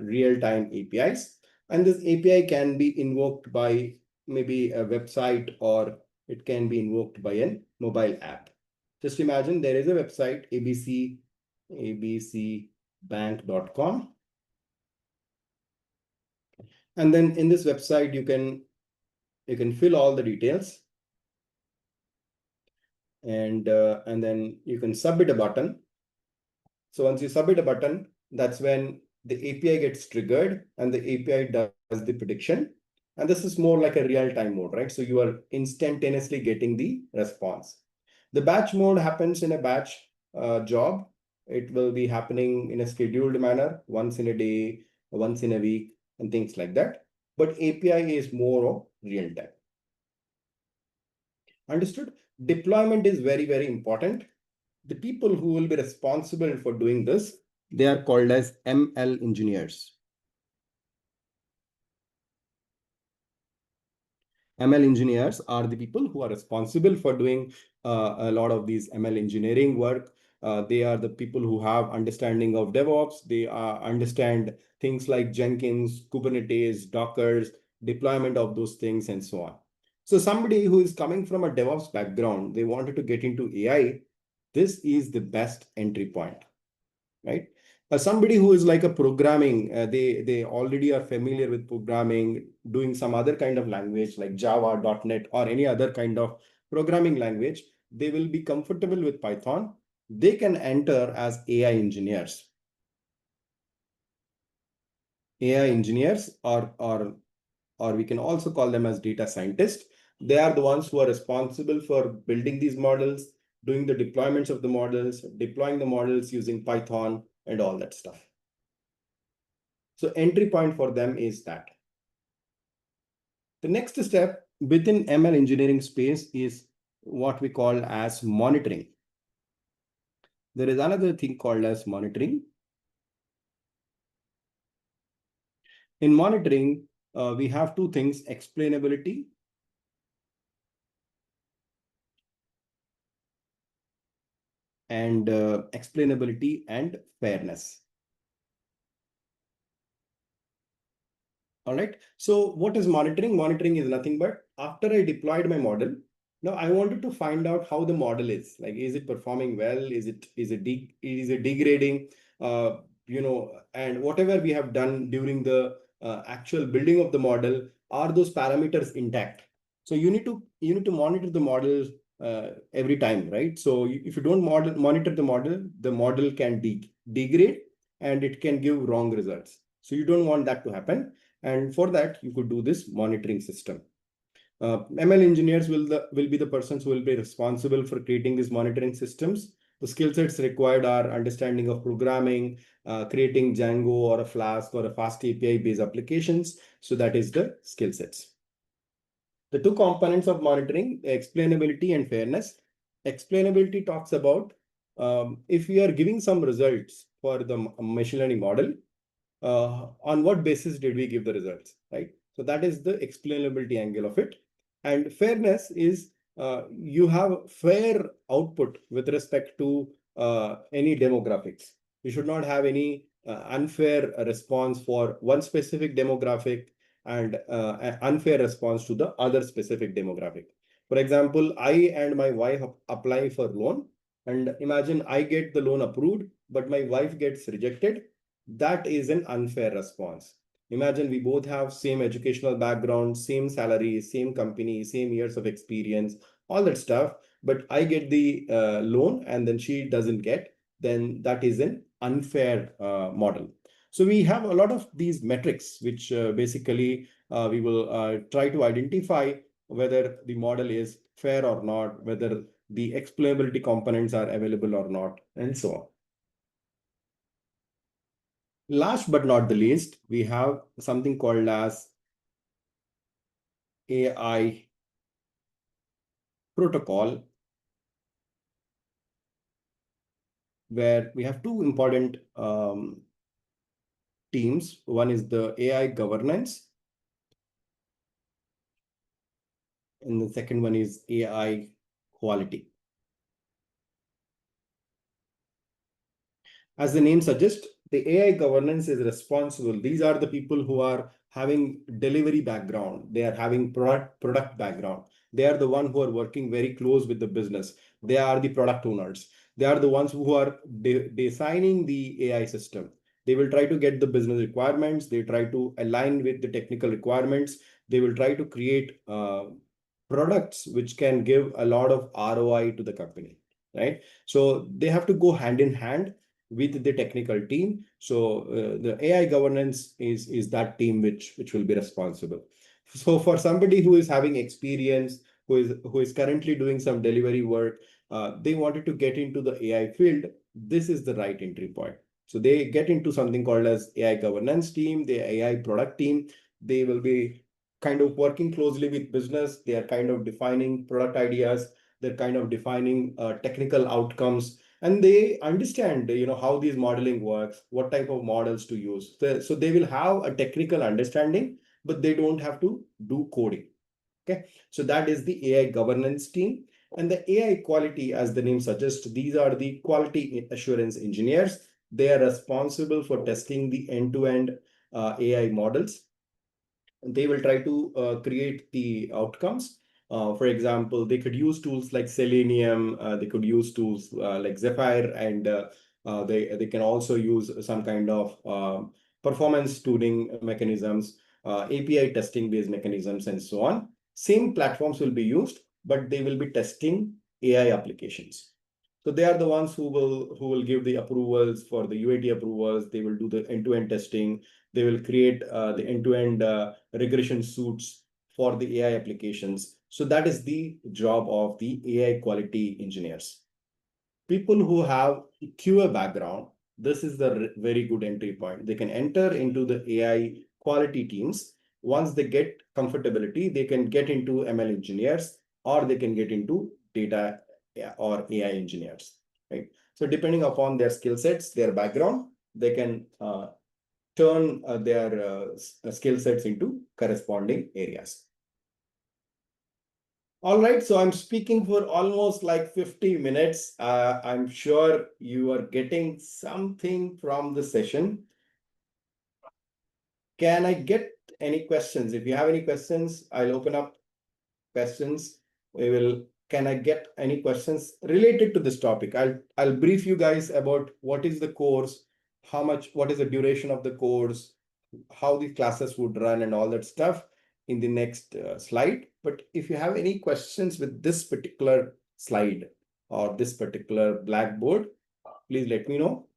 real-time APIs. And this API can be invoked by maybe a website, or it can be invoked by a mobile app. Just imagine there is a website, abcbank.com. And then in this website, you can fill all the details, and then you can submit a button. So once you submit a button, that's when the API gets triggered and the API does the prediction. And this is more like a real-time mode, right? So you are instantaneously getting the response. The batch mode happens in a batch job. It will be happening in a scheduled manner, once in a day, once in a week, and things like that. But API is more of real-time. Understood? Deployment is very, very important. The people who will be responsible for doing this, they are called as ML engineers. ML engineers are the people who are responsible for doing a lot of these ML engineering work. They are the people who have understanding of DevOps. They understand things like Jenkins, Kubernetes, Dockers, deployment of those things, and so on. So somebody who is coming from a DevOps background, they wanted to get into AI, this is the best entry point, right? Somebody who is like a programming, they already are familiar with programming, doing some other kind of language like Java, .NET, or any other kind of programming language, they will be comfortable with Python. They can enter as AI engineers. AI engineers, or we can also call them as data scientists. They are the ones who are responsible for building these models, doing the deployments of the models, deploying the models using Python and all that stuff. So entry point for them is that. The next step within ML engineering space is what we call as monitoring. There is another thing called as monitoring. In monitoring, we have two things: explainability and fairness. All right. So what is monitoring? Monitoring is nothing but after I deployed my model, now I wanted to find out how the model is. Like, is it performing well? Is it degrading? And whatever we have done during the actual building of the model, are those parameters intact? So you need to monitor the model every time, right? So if you don't monitor the model can degrade and it can give wrong results. So you don't want that to happen. And for that, you could do this monitoring system. ML engineers will be the persons who will be responsible for creating these monitoring systems. The skill sets required are understanding of programming, creating Django or a Flask or a fast API based applications. So that is the skill sets. The two components of monitoring, explainability and fairness. Explainability talks about if we are giving some results for the machine learning model, on what basis did we give the results, right? So that is the explainability angle of it. And fairness is you have fair output with respect to any demographics. You should not have any unfair response for one specific demographic and an unfair response to the other specific demographic. For example, I and my wife apply for loan, and imagine I get the loan approved, but my wife gets rejected. That is an unfair response. Imagine we both have same educational background, same salary, same company, same years of experience, all that stuff, but I get the loan and then she doesn't get, then that is an unfair model. So we have a lot of these metrics, which basically we will try to identify whether the model is fair or not, whether the explainability components are available or not, and so on. Last but not the least, we have something called as AI protocol, where we have two important teams. One is the AI governance, and the second one is AI quality. As the name suggests, the AI governance is responsible. These are the people who are having delivery background. They are having product background. They are the one who are working very close with the business. They are the product owners. They are the ones who are designing the AI system. They will try to get the business requirements. They try to align with the technical requirements. They will try to create products which can give a lot of ROI to the company, right? So they have to go hand in hand with the technical team. So the AI governance is that team which will be responsible. So for somebody who is having experience, who is currently doing some delivery work, they wanted to get into the AI field. This is the right entry point. So they get into something called as AI governance team, the AI product team. They will be kind of working closely with business. They are kind of defining product ideas. They're kind of defining technical outcomes, and they understand how these modeling works, what type of models to use. So they will have a technical understanding, but they don't have to do coding. Okay, so that is the AI governance team. And the AI quality, as the name suggests, these are the quality assurance engineers. They are responsible for testing the end-to-end AI models. They will try to create the outcomes. For example, they could use tools like Selenium, they could use tools like Zephyr, and they can also use some kind of performance tuning mechanisms, API testing based mechanisms, and so on. Same platforms will be used, but they will be testing AI applications. So they are the ones who will give the approvals for the UAT approvals. They will do the end-to-end testing. They will create the end-to-end regression suits for the AI applications. So that is the job of the AI quality engineers. People who have QA background, this is the very good entry point. They can enter into the AI quality teams, once they get comfortability, they can get into ML engineers, or they can get into data or AI engineers, right? So depending upon their skill sets, their background, they can turn their skill sets into corresponding areas. All right, so I'm speaking for almost like 50 minutes. I'm sure you are getting something from the session. Can I get any questions? If you have any questions, I'll open up questions. Can I get any questions related to this topic? I'll brief you guys about what is the course, what is the duration of the course, how the classes would run and all that stuff in the next slide. But if you have any questions with this particular slide or this particular blackboard, please let me know.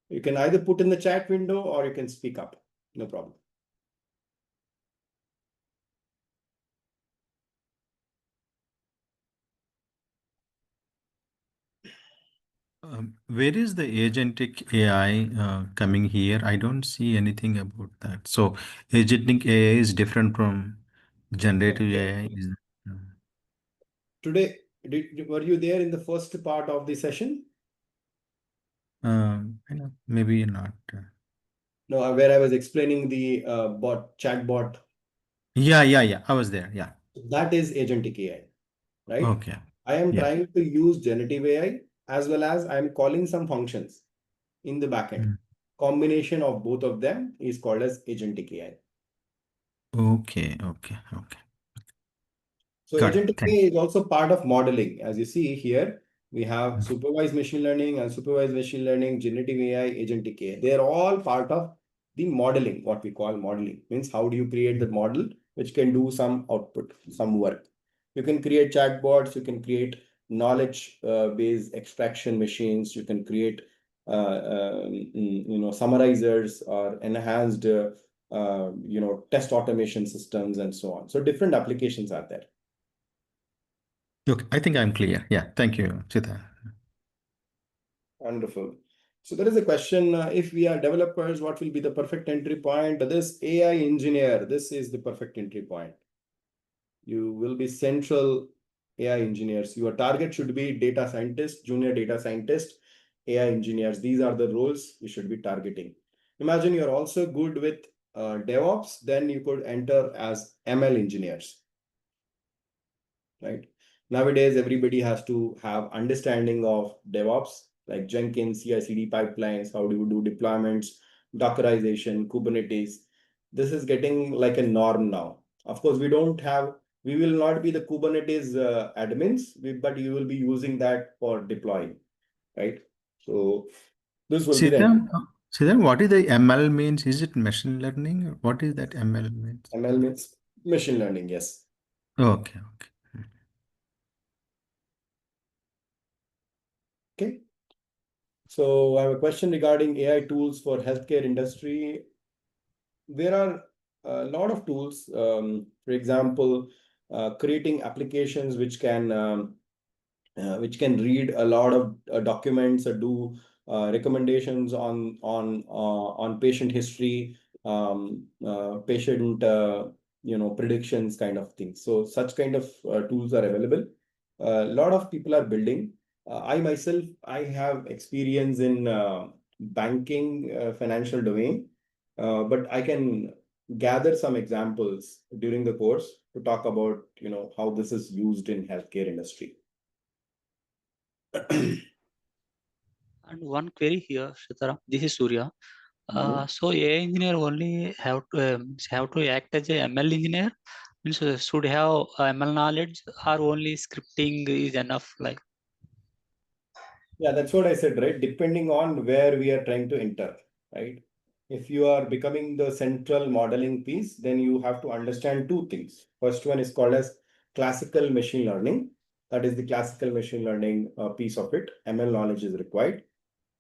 You can either put in the chat window or you can speak up. No problem. Where is the agentic AI coming here? I don't see anything about that. So agentic AI is different from generative AI. Today, were you there in the first part of the session? Maybe not. No, where I was explaining the chat bot. Yeah. I was there. Yeah. That is agentic AI, right? Okay. I am Yeah. trying to use generative AI as well as I'm calling some functions in the backend. Combination of both of them is called as agentic AI. Okay. So Got it. agentic Thank AI is also part of modeling. As you see here, we have supervised machine learning, unsupervised machine learning, generative AI, agentic AI. They are all part of the modeling, what we call modeling. Means how do you create the model which can do some output, some work. You can create chatbots, you can create knowledge-based extraction machines, you can create summarizers or enhanced test automation systems and so on. So different applications are there. Okay, I think I'm clear. Yeah, thank you, Sita. Wonderful. So there is a question, if we are developers, what will be the perfect entry point? This AI engineer, this is the perfect entry point. You will be central AI engineers. Your target should be data scientist, junior data scientist, AI engineers. These are the roles you should be targeting. Imagine you're also good with DevOps, then you could enter as ML engineers, right? Nowadays, everybody has to have understanding of DevOps, like Jenkins, CI/CD pipelines, how do you do deployments, Dockerization, Kubernetes. This is getting like a norm now. Of course, we will not be the Kubernetes admins, but you will be using that for deploying, right? So this will be the Sita, what is the ML means? Is it machine learning? What is that ML means? ML means machine learning, yes. Okay. Okay. So I have a question regarding AI tools for healthcare industry. There are a lot of tools, for example, creating applications which can read a lot of documents or do recommendations on patient history, patient predictions kind of things. So such kind of tools are available. A lot of people are building. I myself, I have experience in banking, financial domain, but I can gather some examples during the course to talk about how this is used in healthcare industry. And one query here, Sitaram. This is Surya. So AI engineer only have to act as a ML engineer, means should have ML knowledge, or only scripting is enough? Like, yeah, that's what I said, right? Depending on where we are trying to enter, right? If you are becoming the central modeling piece, then you have to understand two things. First one is called as classical machine learning. That is the classical machine learning piece of it. ML knowledge is required.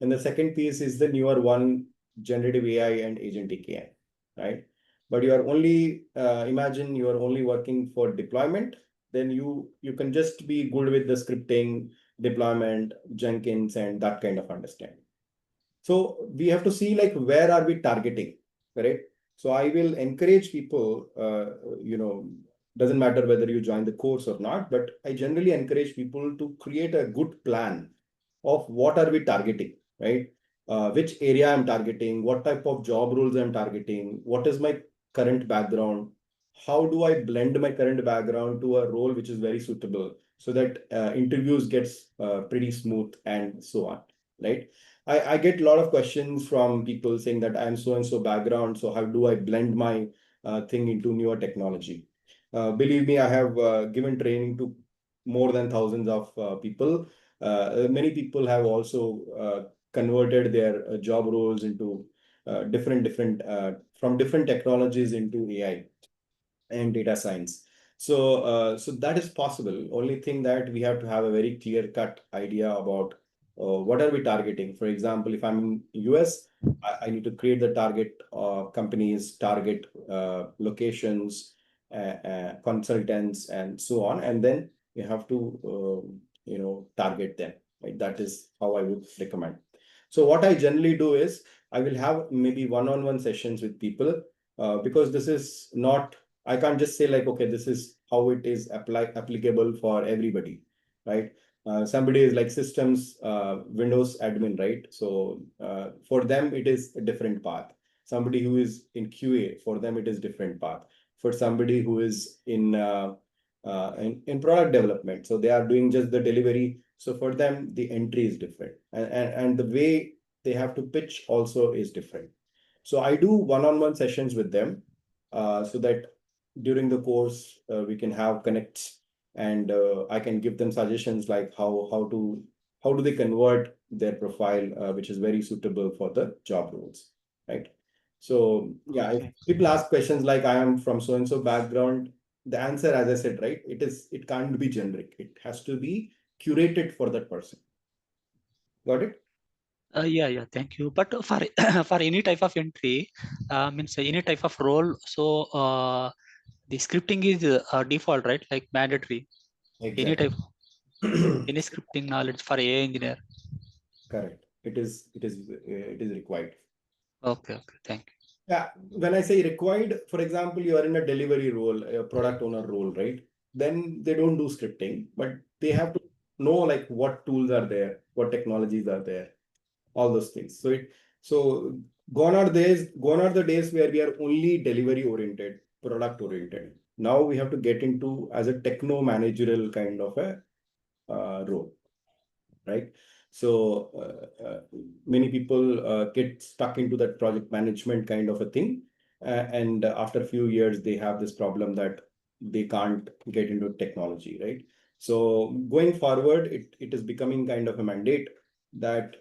And the second piece is the newer one, generative AI and agentic AI, right? But you are only, imagine you are only working for deployment, then you can just be good with the scripting, deployment, Jenkins, and that kind of understanding. So we have to see like where are we targeting, correct? So I will encourage people, doesn't matter whether you join the course or not, but I generally encourage people to create a good plan of what are we targeting, right? Which area I'm targeting, what type of job roles I'm targeting, what is my current background, how do I blend my current background to a role which is very suitable so that interviews gets pretty smooth and so on, right? I get a lot of questions from people saying that I'm so and so background, so how do I blend my thing into newer technology? Believe me, I have given training to more than thousands of people. Many people have also converted their job roles into different from different technologies into AI and data science. So that is possible. Only thing that we have to have a very clear-cut idea about what are we targeting. For example, if I'm in US, I need to create the target companies, target locations, consultants, and so on, and then you have to target them. Right? That is how I would recommend. So what I generally do is I will have maybe one-on-one sessions with people because this is not, I can't just say like, okay, this is how it is applicable for everybody, right? Somebody is like systems, Windows admin, right? So for them, it is a different path. Somebody who is in QA, for them, it is different path. For somebody who is in product development, so they are doing just the delivery. So for them, the entry is different. And the way they have to pitch also is different. So I do one-on-one sessions with them so that during the course we can have connects and I can give them suggestions like how do they convert their profile which is very suitable for the job roles, right? So yeah, if Okay. people ask questions like I am from so and so background, the answer, as I said, right, it can't be generic. It has to be curated for that person. Got it? Yeah, thank you. But for for any type of entry, means any type of role, so the scripting is default, right? Like mandatory. Any Exactly. type, any scripting knowledge for AI engineer. Correct. It is required. Okay, thank you. Yeah, when I say required, for example, you are in a delivery role, a product owner role, right? Then they don't do scripting, but they have to know like what tools are there, what technologies are there, all those things. So gone are the days where we are only delivery oriented, product oriented. Now we have to get into as a techno managerial kind of a role, right? So many people get stuck into that project management kind of a thing. And after a few years, they have this problem that they can't get into technology, right? So going forward, it is becoming kind of a mandate that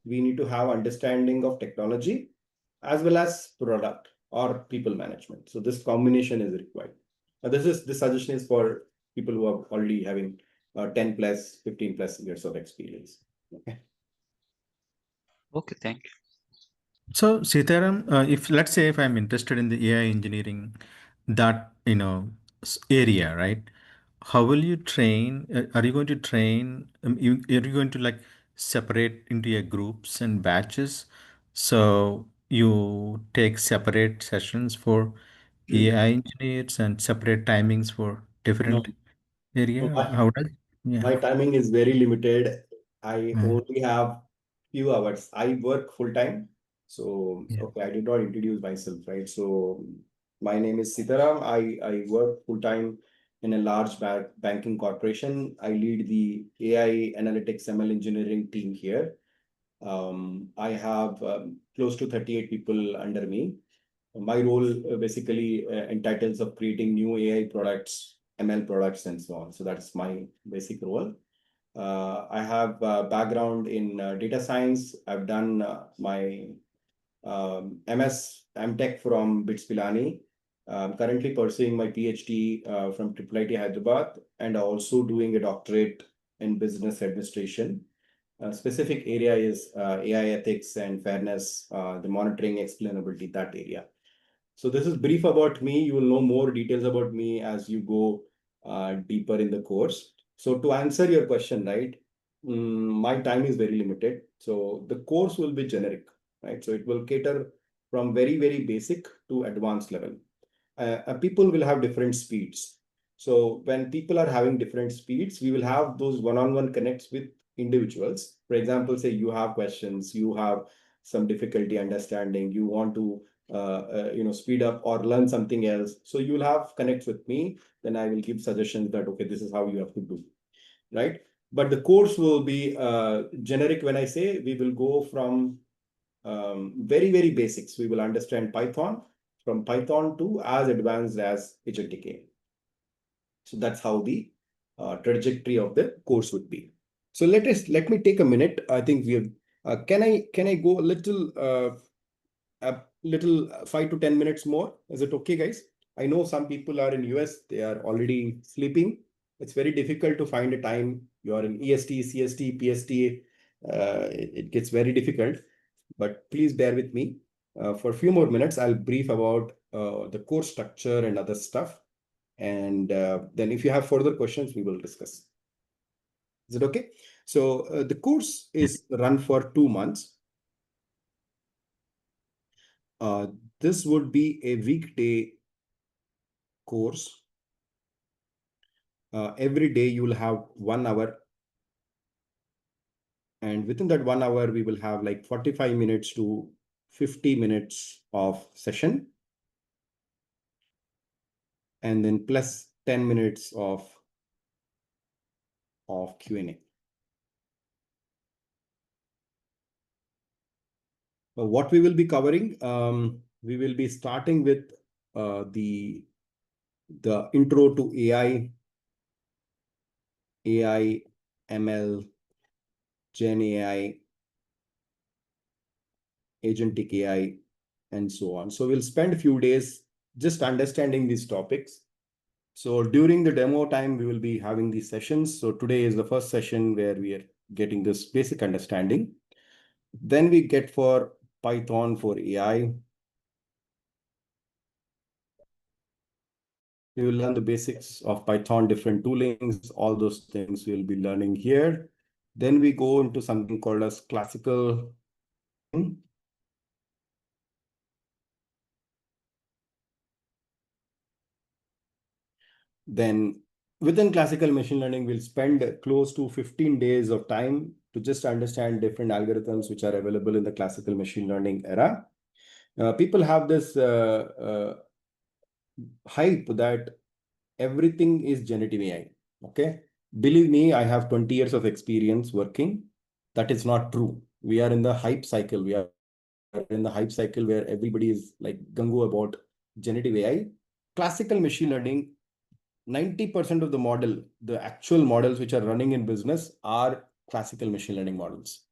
we need to have understanding of technology as well as product or people management. So this combination is required. This suggestion is for people who are already having 10 plus, 15 plus years of experience. Okay. Okay, thank you. So, Sitaram, if let's say if I'm interested in the AI engineering, that area, right? How will you train? Are you going to train? Are you going to like separate into your groups and batches? So you take separate sessions for AI engineers and separate timings for No, different no, area. How does? Yeah. my timing is very limited. I Mm, only have few hours. I work full time. So, yeah. okay, I did not introduce myself, right? So, my name is Sitaram. I work full time in a large banking corporation. I lead the AI analytics ML engineering team here. I have close to 38 people under me. My role basically entitles of creating new AI products, ML products, and so on. So that's my basic role. I have background in data science. I've done my MS MTech from BITS Pilani. I'm currently pursuing my PhD from IIIT Hyderabad and also doing a doctorate in business administration. Specific area is AI ethics and fairness, the monitoring, explainability, that area. So this is brief about me. You will know more details about me as you go deeper in the course. So to answer your question, right, my time is very limited. So the course will be generic, right? So it will cater from very, very basic to advanced level. People will have different speeds. So when people are having different speeds, we will have those one-on-one connects with individuals. For example, say you have questions, you have some difficulty understanding, you want to speed up or learn something else. So you'll have connects with me. Then I will give suggestions that, okay, this is how you have to do, right? But the course will be generic. When I say we will go from very, very basics, we will understand Python, from Python to as advanced as agentic AI. So that's how the trajectory of the course would be. So let me take a minute. I think we have. Can I go a little 5 to 10 minutes more? Is it okay, guys? I know some people are in US. They are already sleeping. It's very difficult to find a time. You are in EST, CST, PST. It gets very difficult. But please bear with me. For a few more minutes, I'll brief about the course structure and other stuff. And then if you have further questions, we will discuss. Is it okay? So the course is run for 2 months. This would be a weekday course. Every day you will have 1 hour. And within that 1 hour, we will have like 45 minutes to 50 minutes of session. And then plus 10 minutes of Q&A. What we will be covering, we will be starting with the intro to AI, ML, Gen AI, agentic AI, and so on. So we'll spend a few days just understanding these topics. So during the demo time, we will be having these sessions. So today is the first session where we are getting this basic understanding. Then we get for Python for AI. We will learn the basics of Python, different toolings, all those things we'll be learning here. Then we go into something called as classical. Then within classical machine learning, we'll spend close to 15 days of time to just understand different algorithms which are available in the classical machine learning era. People have this hype that everything is generative AI. Okay. Believe me, I have 20 years of experience working. That is not true. We are in the hype cycle. We are in the hype cycle where everybody is like gung-ho about generative AI. Classical machine learning, 90% of the model, the actual models which are running in business are classical machine learning models.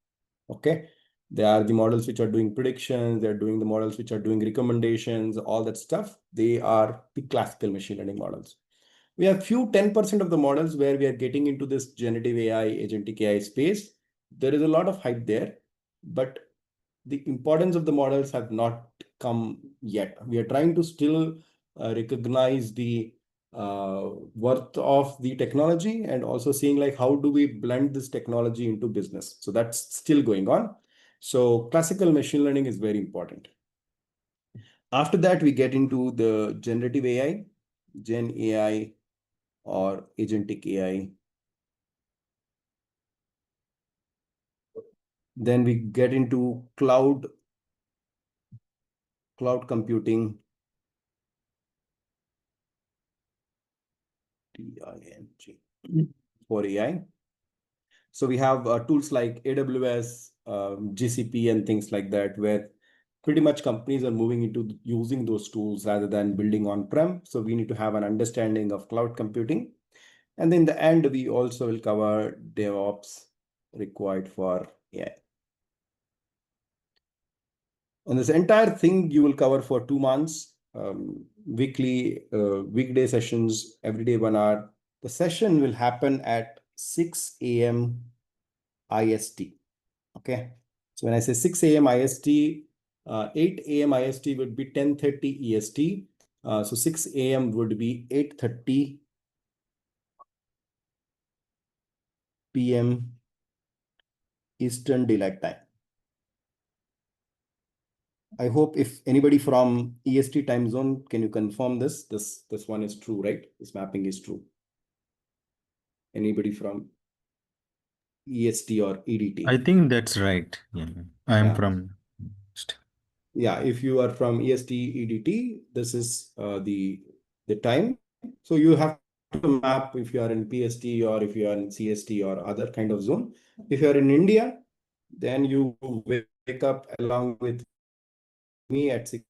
Okay. They are the models which are doing predictions. They're doing the models which are doing recommendations, all that stuff. They are the classical machine learning models. We have few 10% of the models where we are getting into this generative AI, agentic AI space. There is a lot of hype there, but the importance of the models have not come yet. We are trying to still recognize the worth of the technology and also seeing like how do we blend this technology into business. So that's still going on. So classical machine learning is very important. After that, we get into the generative AI, Gen AI, or agentic AI. Then we get into cloud computing, TING, for AI. So we have tools like AWS, GCP, and things like that, where pretty much companies are moving into using those tools rather than building on-prem. So we need to have an understanding of cloud computing. And in the end, we also will cover DevOps required for AI. And this entire thing you will cover for 2 months, weekday sessions, every day 1 hour. The session will happen at 6 a.m. IST. Okay. So when I say 6 a.m. IST, 8 a.m. IST would be 10:30 EST. So 6 a.m. would be 8:30 p.m. Eastern Daylight Time. I hope if anybody from EST time zone, can you confirm this? This one is true, right? This mapping is true. Anybody from EST or EDT? I think that's right. Yeah. I am Yeah. from. Yeah, if you are from EST, EDT, this is the time. So you have to map if you are in PST or if you are in CST or other kind of zone. If you are in India, then you wake up along with me at 6.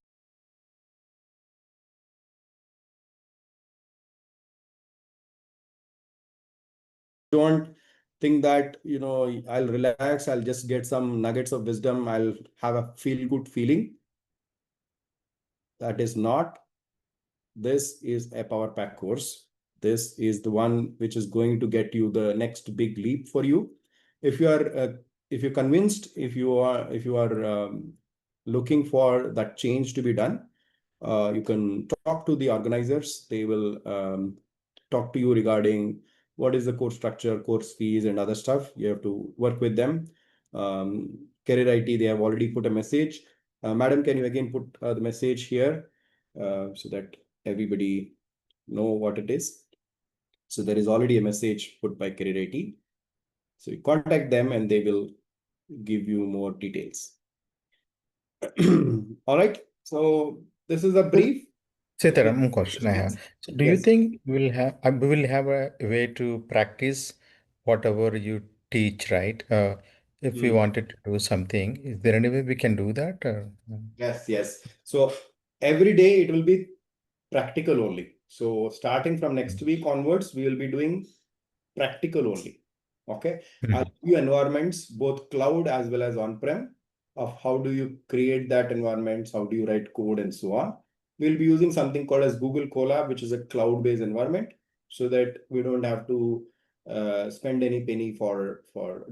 Don't think that, I'll relax, I'll just get some nuggets of wisdom, I'll have a feel good feeling. That is not. This is a power pack course. This is the one which is going to get you the next big leap for you. If you're convinced, if you are looking for that change to be done, you can talk to the organizers. They will talk to you regarding what is the course structure, course fees, and other stuff. You have to work with them. Career IT, they have already put a message. Madam, can you again put the message here so that everybody know what it is? So there is already a message put by Career IT. So you contact them and they will give you more details. All right. So this is a brief. Sitaram, one question I have. So do you Yes. think we will have a way to practice whatever you teach, right? If we wanted to do something, is there any way we can do that? Yes. So every day it will be practical only. So starting from next week onwards, we will be doing practical only. Okay. I'll give you environments, both cloud as well as on-prem, of how do you create that environments, how do you write code and so on. We'll be using something called as Google Colab, which is a cloud-based environment, so that we don't have to spend any penny for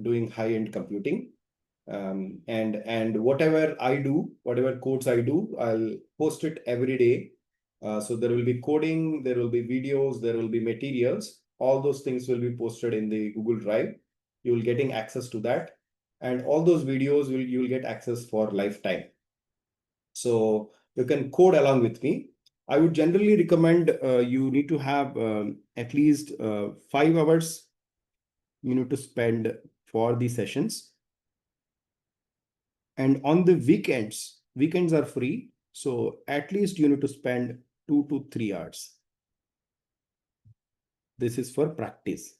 doing high-end computing. And whatever I do, whatever codes I do, I'll post it every day. So there will be coding, there will be videos, there will be materials. All those things will be posted in the Google Drive. You will getting access to that. And all those videos you will get access for lifetime. So you can code along with me. I would generally recommend you need to have at least 5 hours you need to spend for the sessions. And on the weekends are free. So at least you need to spend 2 to 3 hours. This is for practice.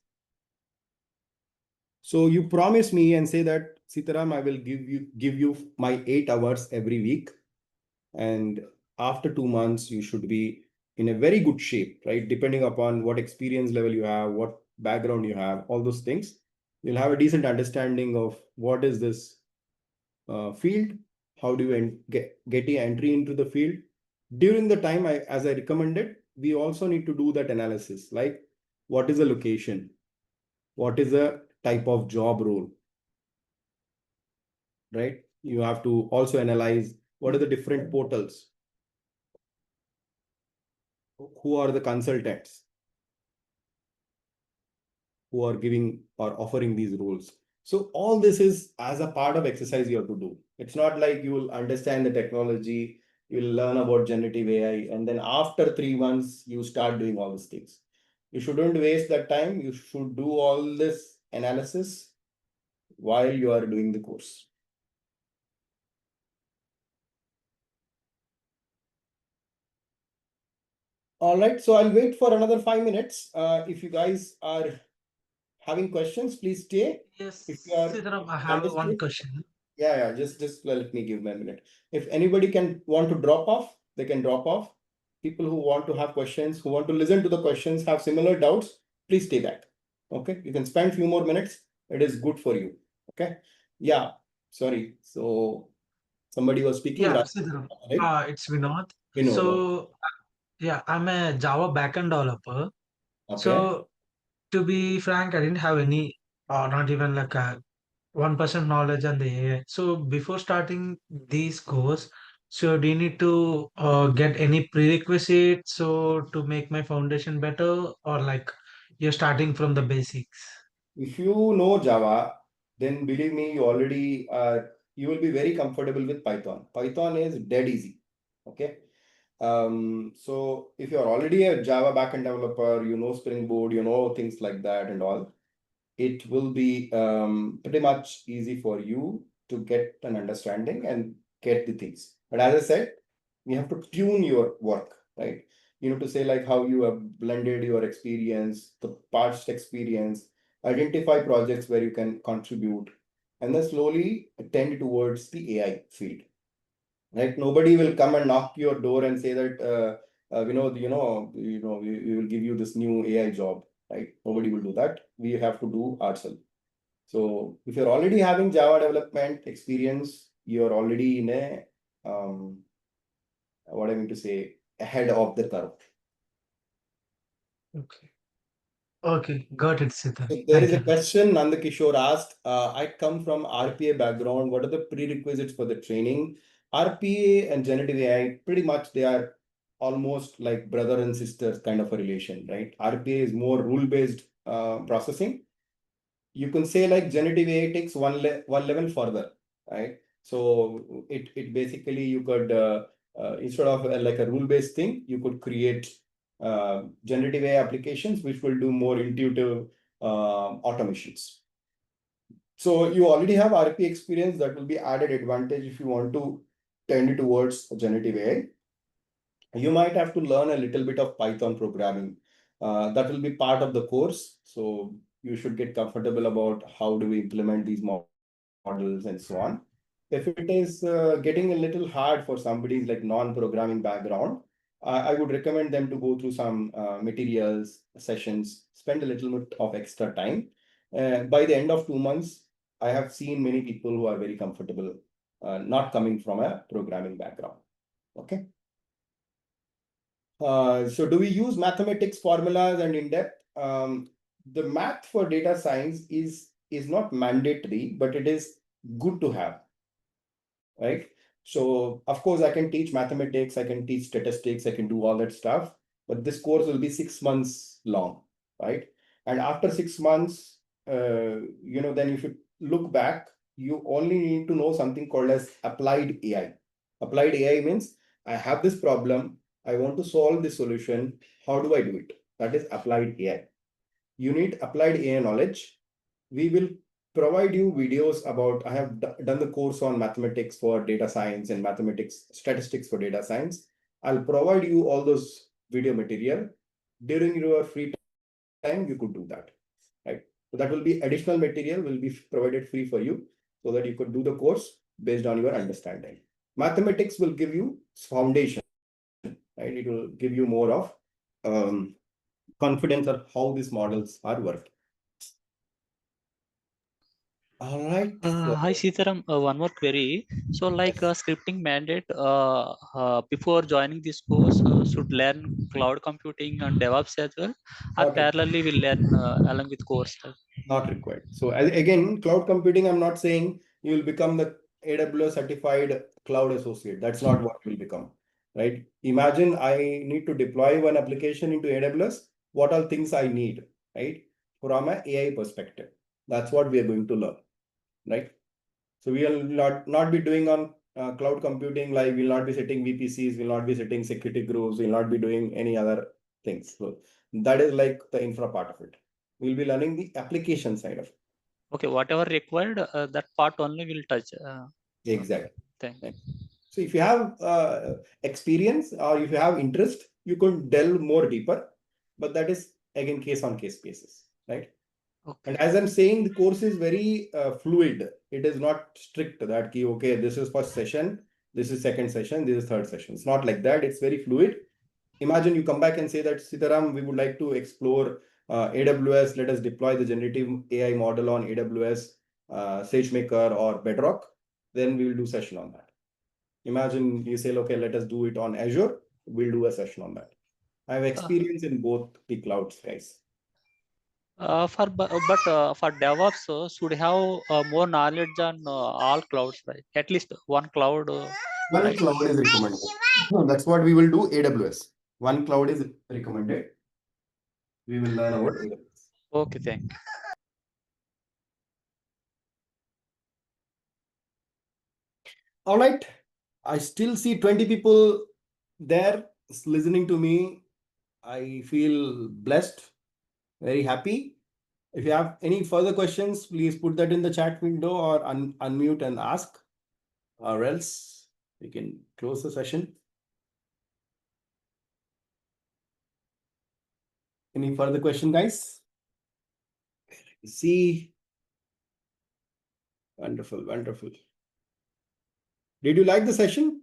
So you promise me and say that, Sitaram, I will give you my 8 hours every week. And after 2 months, you should be in a very good shape, right? Depending upon what experience level you have, what background you have, all those things. You'll have a decent understanding of what is this field, how do you get the entry into the field. During the time, as I recommended, we also need to do that analysis, like what is the location, what is the type of job role, right? You have to also analyze what are the different portals, who are the consultants who are giving or offering these roles. So all this is as a part of exercise you have to do. It's not like you will understand the technology, you'll learn about generative AI, and then after 3 months, you start doing all these things. You shouldn't waste that time. You should do all this analysis while you are doing the course. All right, so I'll wait for another 5 minutes. If you guys are having questions, please stay. Yes, If you are Sitaram, I have one understood, question. yeah, just let me give me a minute. If anybody want to drop off, they can drop off. People who want to have questions, who want to listen to the questions, have similar doubts, please stay back. Okay, you can spend few more minutes. It is good for you. Okay, yeah. Sorry. So somebody was speaking, Yeah, right? Sitaram. Right? It's Vinod. You know. So, yeah, I'm a Java backend developer. Okay. So, to be frank, I didn't have any, not even like a 1% knowledge on the AI. So, before starting these course, so do you need to get any prerequisites so to make my foundation better, or like you're starting from the basics? If you know Java, then believe me, you will be very comfortable with Python. Python is dead easy. Okay. So if you're already a Java backend developer, you know Spring Boot, you know things like that and all, it will be pretty much easy for you to get an understanding and get the things. But as I said, you have to tune your work, right? You know, to say like how you have blended your experience, the past experience, identify projects where you can contribute, and then slowly tend towards the AI field. Right? Nobody will come and knock your door and say that we will give you this new AI job, right? Nobody will do that. We have to do ourselves. So if you're already having Java development experience, you're already in a what I mean to say, ahead of the curve. Okay. Okay, got it, So Siddharth. there is Thank a you. question Nandakishore asked. I come from RPA background. What are the prerequisites for the training? RPA and generative AI, pretty much they are almost like brother and sister kind of a relation, right? RPA is more rule-based processing. You can say like generative AI takes one level further, right? So it basically you could instead of like a rule-based thing, you could create generative AI applications which will do more intuitive automations. So you already have RP experience, that will be added advantage if you want to tend towards generative AI. You might have to learn a little bit of Python programming. That will be part of the course. So you should get comfortable about how do we implement these models and so on. If it is getting a little hard for somebody's like non-programming background, I would recommend them to go through some materials, sessions, spend a little bit of extra time. By the end of 2 months, I have seen many people who are very comfortable not coming from a programming background. Okay. So do we use mathematics formulas and in-depth? The math for data science is not mandatory, but it is good to have, right? So of course I can teach mathematics, I can teach statistics, I can do all that stuff, but this course will be 6 months long, right? And after 6 months, then if you look back, you only need to know something called as applied AI. Applied AI means I have this problem, I want to solve this solution. How do I do it? That is applied AI. You need applied AI knowledge. We will provide you videos about, I have done the course on mathematics for data science and mathematics statistics for data science. I'll provide you all those video material. During your free time, you could do that, right? So that will be additional material will be provided free for you so that you could do the course based on your understanding. Mathematics will give you foundation, right? It will give you more of confidence on how these models are working. All right. Hi Sitaram, one more query. So like Yes. scripting mandate before joining this course should learn cloud computing and DevOps as well, or Okay. parallelly will learn along with course. Not required. So again, cloud computing, I'm not saying you will become the AWS certified cloud associate. That's not what you will become, right? Imagine I need to deploy one application into AWS. What are things I need, right? From an AI perspective. That's what we are going to learn, right? So we will not be doing on cloud computing, like we'll not be setting VPCs, we'll not be setting security groups, we'll not be doing any other things. So that is like the infra part of it. We'll be learning the application side of it. Okay, whatever required, that part only will touch. Exactly. Thank you. So if you have experience or if you have interest, you could delve more deeper, but that is again case on case basis, right? Okay. And as I'm saying, the course is very fluid. It is not strict that okay, this is first session, this is second session, this is third session. It's not like that. It's very fluid. Imagine you come back and say that, Sitaram, we would like to explore AWS. Let us deploy the generative AI model on AWS, SageMaker or Bedrock. Then we will do session on that. Imagine you say, okay, let us do it on Azure. We'll do a session on that. I have experience in both the clouds, guys. For DevOps should have more knowledge on all clouds, right? At least one cloud. One Right? cloud is recommended. No, that's what we will do. AWS. One cloud is recommended. We will learn about AWS. Okay, thank you. All right. I still see 20 people there listening to me. I feel blessed, very happy. If you have any further questions, please put that in the chat window or unmute and ask, or else we can close the session. Any further question, guys? See, wonderful, wonderful. Did you like the session?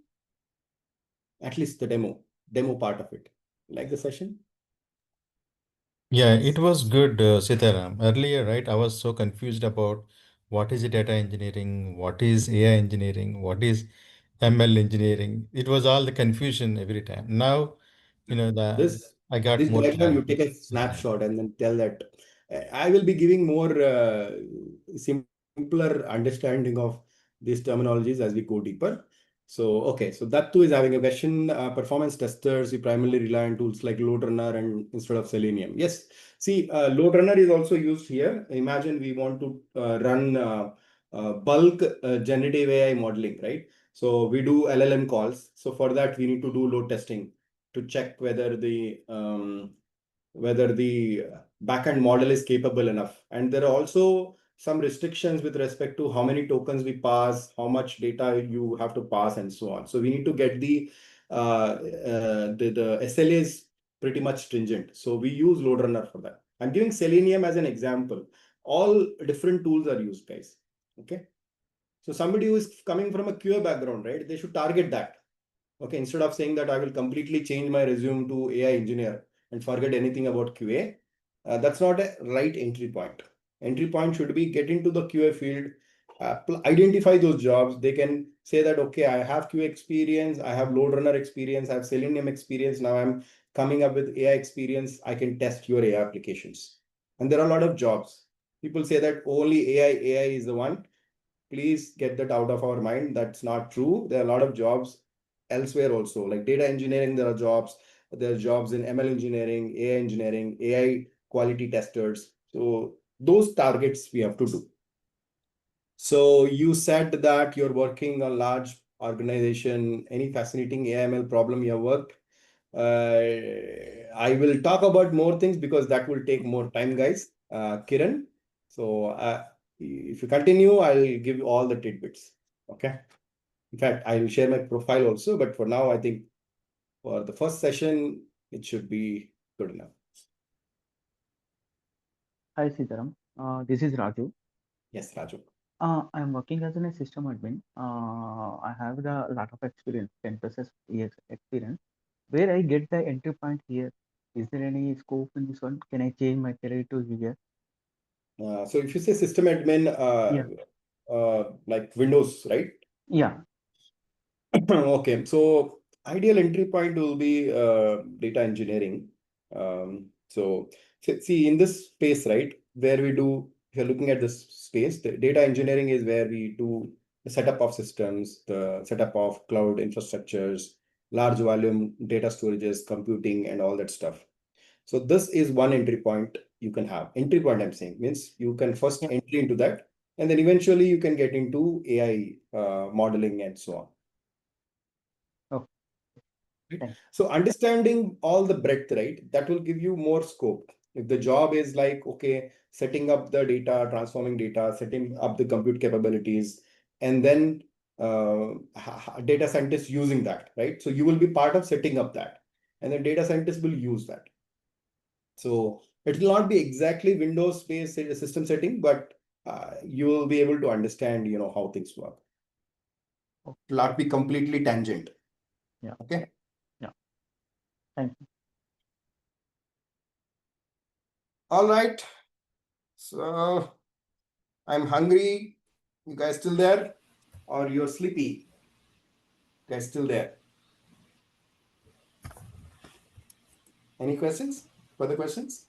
At least the demo part of it. Like the session? Yeah, it was good, Sitaram. Earlier, right, I was so confused about what is data engineering, what is AI engineering, what is ML engineering. It was all the confusion every time. Now, This I got this more diagram, you clarity. take a snapshot and then tell that. I will be giving more simpler understanding of these terminologies as we go deeper. So, okay, so that too is having a question. Performance testers, we primarily rely on tools like LoadRunner and instead of Selenium. Yes, see, LoadRunner is also used here. Imagine we want to run bulk generative AI modeling, right? So we do LLM calls. So for that, we need to do load testing to check whether the backend model is capable enough. And there are also some restrictions with respect to how many tokens we pass, how much data you have to pass, and so on. So we need to get the SLAs pretty much stringent. So we use LoadRunner for that. I'm giving Selenium as an example. All different tools are used, guys. Okay. So somebody who is coming from a QA background, right? They should target that. Okay, instead of saying that I will completely change my resume to AI engineer and forget anything about QA, that's not a right entry point. Entry point should be get into the QA field, identify those jobs. They can say that, okay, I have QA experience, I have load runner experience, I have Selenium experience. Now I'm coming up with AI experience. I can test your AI applications. And there are a lot of jobs. People say that only AI is the one. Please get that out of our mind. That's not true. There are a lot of jobs elsewhere also, like data engineering. There are jobs. There are jobs in ML engineering, AI engineering, AI quality testers. So those targets we have to do. So you said that you're working on large organization. Any fascinating AML problem you have worked? I will talk about more things because that will take more time, guys. Kiran. So if you continue, I'll give you all the tidbits. Okay. In fact, I will share my profile also, but for now, I think for the first session, it should be good enough. Hi Sitaram, this is Raju. Yes, Raju. I'm working as a system admin. I have a lot of experience, 10 plus years experience. Where I get the entry point here? Is there any scope in this one? Can I change my career to here? So if you say system admin, like Windows, right? Yeah, Okay, so ideal entry point will be data engineering. So see in this space, right, where we do, if you're looking at this space, the data engineering is where we do the setup of systems, the setup of cloud infrastructures, large volume data storages, computing, and all that stuff. So this is one entry point you can have. Entry point, I'm saying, means you can first yeah. entry into that, and then eventually you can get into AI modeling and so on. Okay, Right? thanks. So understanding all the breadth, right, that will give you more scope. If the job is like, okay, setting up the data, transforming data, setting up the compute capabilities, and then data scientists using that, right? So you will be part of setting up that, and then data scientists will use that. So it will not be exactly Windows-based system setting, but you will be able to understand, how things work. It will not be completely tangent. Yeah. Okay. Yeah. Thank you. All right. So I'm hungry. You guys still there? Or you're sleepy? You guys still there? Any questions? Further questions?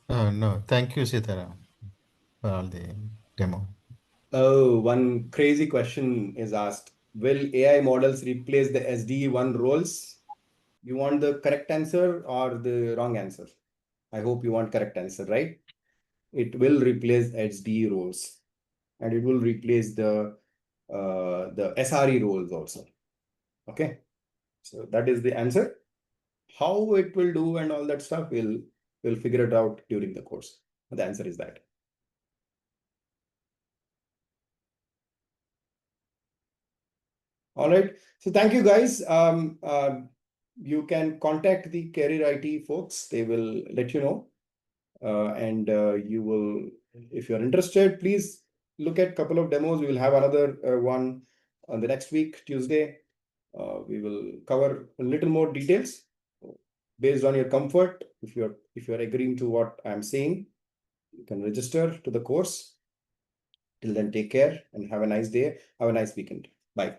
No, thank you, Sitaram, for all the demo. Oh, one crazy question is asked. Will AI models replace the SDE1 roles? You want the correct answer or the wrong answer? I hope you want correct answer, right? It will replace HDE roles. and it will replace the SRE roles also. Okay, so that is the answer. How it will do and all that stuff, we'll figure it out during the course. The answer is that. All right. So thank you guys. You can contact the Career IT folks. They will let you know. And you will, if you're interested, please look at a couple of demos. We will have another one on the next week, Tuesday. We will cover a little more details based on your comfort. If you're agreeing to what I'm saying, you can register to the course. Till then, take care and have a nice day. Have a nice weekend. Bye.